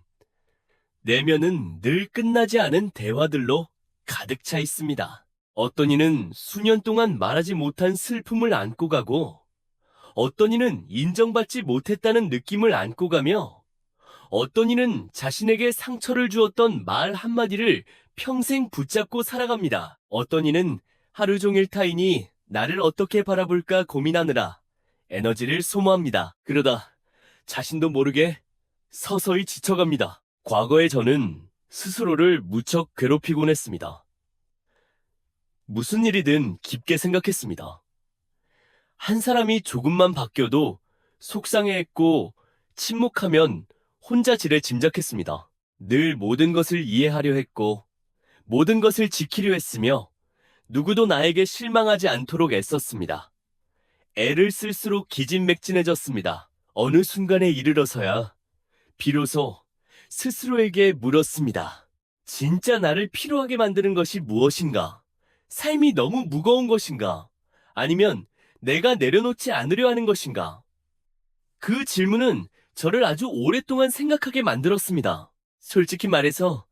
내면은 늘 끝나지 않은 대화들로 가득 차 있습니다. 어떤 이는 수년 동안 말하지 못한 슬픔을 안고 가고, 어떤 이는 인정받지 못했다는 느낌을 안고 가며, 어떤 이는 자신에게 상처를 주었던 말 한마디를 평생 붙잡고 살아갑니다. 어떤 이는 하루 종일 타인이 나를 어떻게 바라볼까 고민하느라 에너지를 소모합니다. 그러다 자신도 모르게 서서히 지쳐갑니다. 과거에 저는 스스로를 무척 괴롭히곤 했습니다. 무슨 일이든 깊게 생각했습니다. 한 사람이 조금만 바뀌어도 속상해했고 침묵하면 혼자 지레 짐작했습니다. 늘 모든 것을 이해하려 했고 모든 것을 지키려 했으며 누구도 나에게 실망하지 않도록 애썼습니다. 애를 쓸수록 기진맥진해졌습니다. 어느 순간에 이르러서야 비로소 스스로에게 물었습니다. 진짜 나를 피로하게 만드는 것이 무엇인가? 삶이 너무 무거운 것인가? 아니면 내가 내려놓지 않으려 하는 것인가? 그 질문은 저를 아주 오랫동안 생각하게 만들었습니다. 솔직히 말해서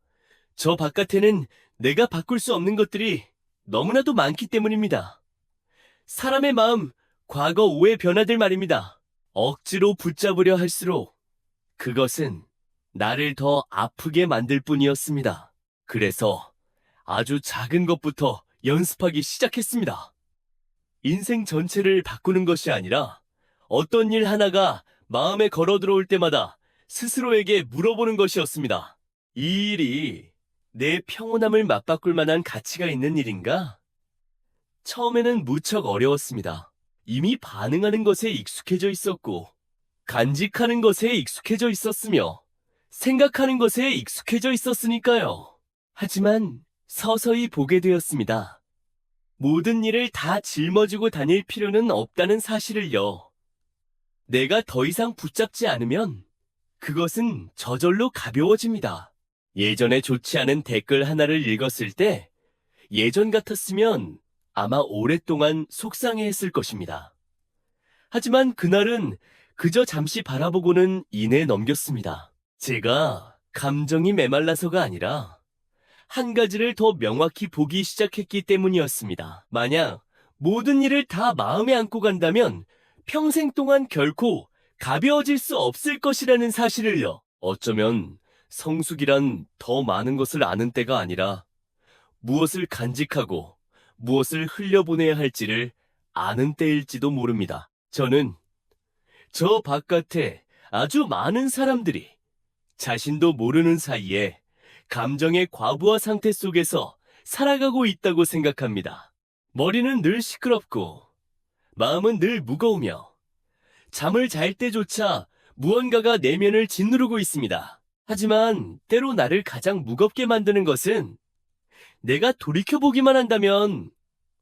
저 바깥에는 내가 바꿀 수 없는 것들이 너무나도 많기 때문입니다. 사람의 마음, 과거 오해 변화들 말입니다. 억지로 붙잡으려 할수록 그것은 나를 더 아프게 만들 뿐이었습니다. 그래서 아주 작은 것부터 연습하기 시작했습니다. 인생 전체를 바꾸는 것이 아니라 어떤 일 하나가 마음에 걸어 들어올 때마다 스스로에게 물어보는 것이었습니다. 이 일이 내 평온함을 맞바꿀 만한 가치가 있는 일인가? 처음에는 무척 어려웠습니다. 이미 반응하는 것에 익숙해져 있었고, 간직하는 것에 익숙해져 있었으며, 생각하는 것에 익숙해져 있었으니까요. 하지만 서서히 보게 되었습니다. 모든 일을 다 짊어지고 다닐 필요는 없다는 사실을요. 내가 더 이상 붙잡지 않으면 그것은 저절로 가벼워집니다. 예전에 좋지 않은 댓글 하나를 읽었을 때 예전 같았으면 아마 오랫동안 속상해했을 것입니다. 하지만 그날은 그저 잠시 바라보고는 이내 넘겼습니다. 제가 감정이 메말라서가 아니라 한 가지를 더 명확히 보기 시작했기 때문이었습니다. 만약 모든 일을 다 마음에 안고 간다면 평생 동안 결코 가벼워질 수 없을 것이라는 사실을요. 어쩌면 성숙이란 더 많은 것을 아는 때가 아니라 무엇을 간직하고 무엇을 흘려보내야 할지를 아는 때일지도 모릅니다. 저는 저 바깥에 아주 많은 사람들이 자신도 모르는 사이에 감정의 과부하 상태 속에서 살아가고 있다고 생각합니다. 머리는 늘 시끄럽고 마음은 늘 무거우며 잠을 잘 때조차 무언가가 내면을 짓누르고 있습니다. 하지만 때로 나를 가장 무겁게 만드는 것은 내가 돌이켜보기만 한다면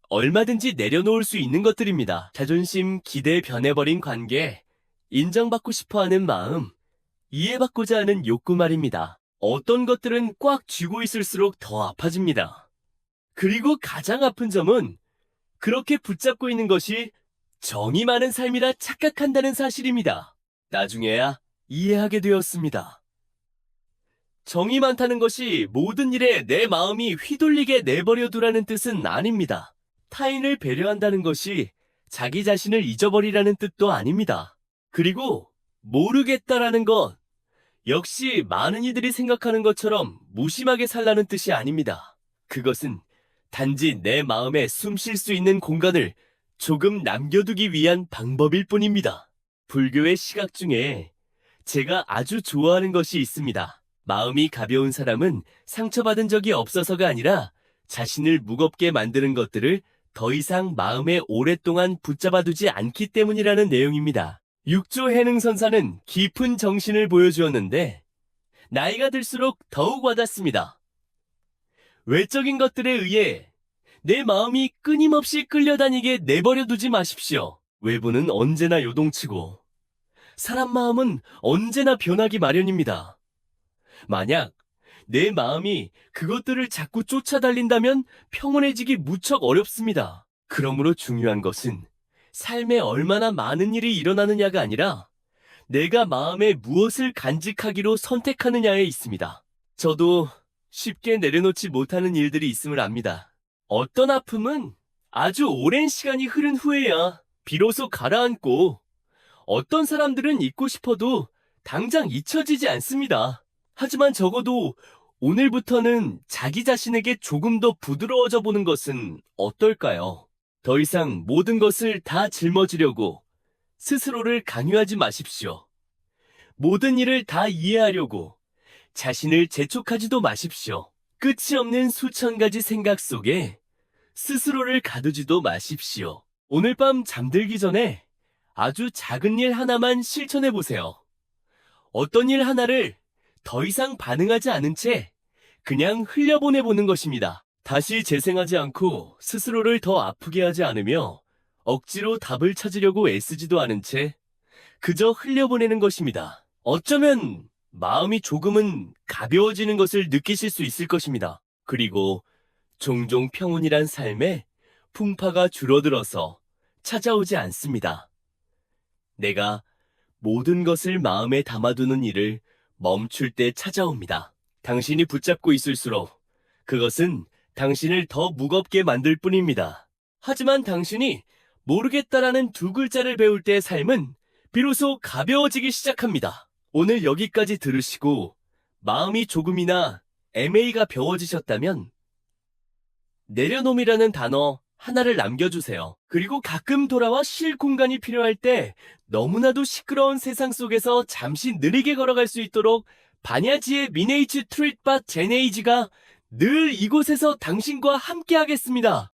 얼마든지 내려놓을 수 있는 것들입니다. 자존심, 기대 변해버린 관계, 인정받고 싶어하는 마음, 이해받고자 하는 욕구 말입니다. 어떤 것들은 꽉 쥐고 있을수록 더 아파집니다. 그리고 가장 아픈 점은 그렇게 붙잡고 있는 것이 정이 많은 삶이라 착각한다는 사실입니다. 나중에야 이해하게 되었습니다. 정이 많다는 것이 모든 일에 내 마음이 휘둘리게 내버려 두라는 뜻은 아닙니다. 타인을 배려한다는 것이 자기 자신을 잊어버리라는 뜻도 아닙니다. 그리고 모르겠다라는 것, 역시 많은 이들이 생각하는 것처럼 무심하게 살라는 뜻이 아닙니다. 그것은 단지 내 마음에 숨 쉴 수 있는 공간을 조금 남겨두기 위한 방법일 뿐입니다. 불교의 시각 중에 제가 아주 좋아하는 것이 있습니다. 마음이 가벼운 사람은 상처받은 적이 없어서가 아니라 자신을 무겁게 만드는 것들을 더 이상 마음에 오랫동안 붙잡아두지 않기 때문이라는 내용입니다. 육조 해능선사는 깊은 정신을 보여주었는데 나이가 들수록 더욱 와닿습니다. 외적인 것들에 의해 내 마음이 끊임없이 끌려다니게 내버려두지 마십시오. 외부는 언제나 요동치고 사람 마음은 언제나 변하기 마련입니다. 만약 내 마음이 그것들을 자꾸 쫓아달린다면 평온해지기 무척 어렵습니다. 그러므로 중요한 것은 삶에 얼마나 많은 일이 일어나느냐가 아니라 내가 마음에 무엇을 간직하기로 선택하느냐에 있습니다. 저도 쉽게 내려놓지 못하는 일들이 있음을 압니다. 어떤 아픔은 아주 오랜 시간이 흐른 후에야 비로소 가라앉고, 어떤 사람들은 잊고 싶어도 당장 잊혀지지 않습니다. 하지만 적어도 오늘부터는 자기 자신에게 조금 더 부드러워져 보는 것은 어떨까요? 더 이상 모든 것을 다 짊어지려고 스스로를 강요하지 마십시오. 모든 일을 다 이해하려고 자신을 재촉하지도 마십시오. 끝이 없는 수천 가지 생각 속에 스스로를 가두지도 마십시오. 오늘 밤 잠들기 전에 아주 작은 일 하나만 실천해 보세요. 어떤 일 하나를 더 이상 반응하지 않은 채 그냥 흘려보내보는 것입니다. 다시 재생하지 않고 스스로를 더 아프게 하지 않으며 억지로 답을 찾으려고 애쓰지도 않은 채 그저 흘려보내는 것입니다. 어쩌면 마음이 조금은 가벼워지는 것을 느끼실 수 있을 것입니다. 그리고 종종 평온이란 삶에 풍파가 줄어들어서 찾아오지 않습니다. 내가 모든 것을 마음에 담아두는 일을 멈출 때 찾아옵니다. 당신이 붙잡고 있을수록 그것은 당신을 더 무겁게 만들 뿐입니다. 하지만 당신이 모르겠다라는 두 글자를 배울 때의 삶은 비로소 가벼워지기 시작합니다. 오늘 여기까지 들으시고 마음이 조금이나 애매히가 벼워지셨다면 내려놓음이라는 단어 하나를 남겨주세요. 그리고 가끔 돌아와 쉴 공간이 필요할 때 너무나도 시끄러운 세상 속에서 잠시 느리게 걸어갈 수 있도록 반야지의 미네이츠 트릿밭 제네이지가 늘 이곳에서 당신과 함께 하겠습니다.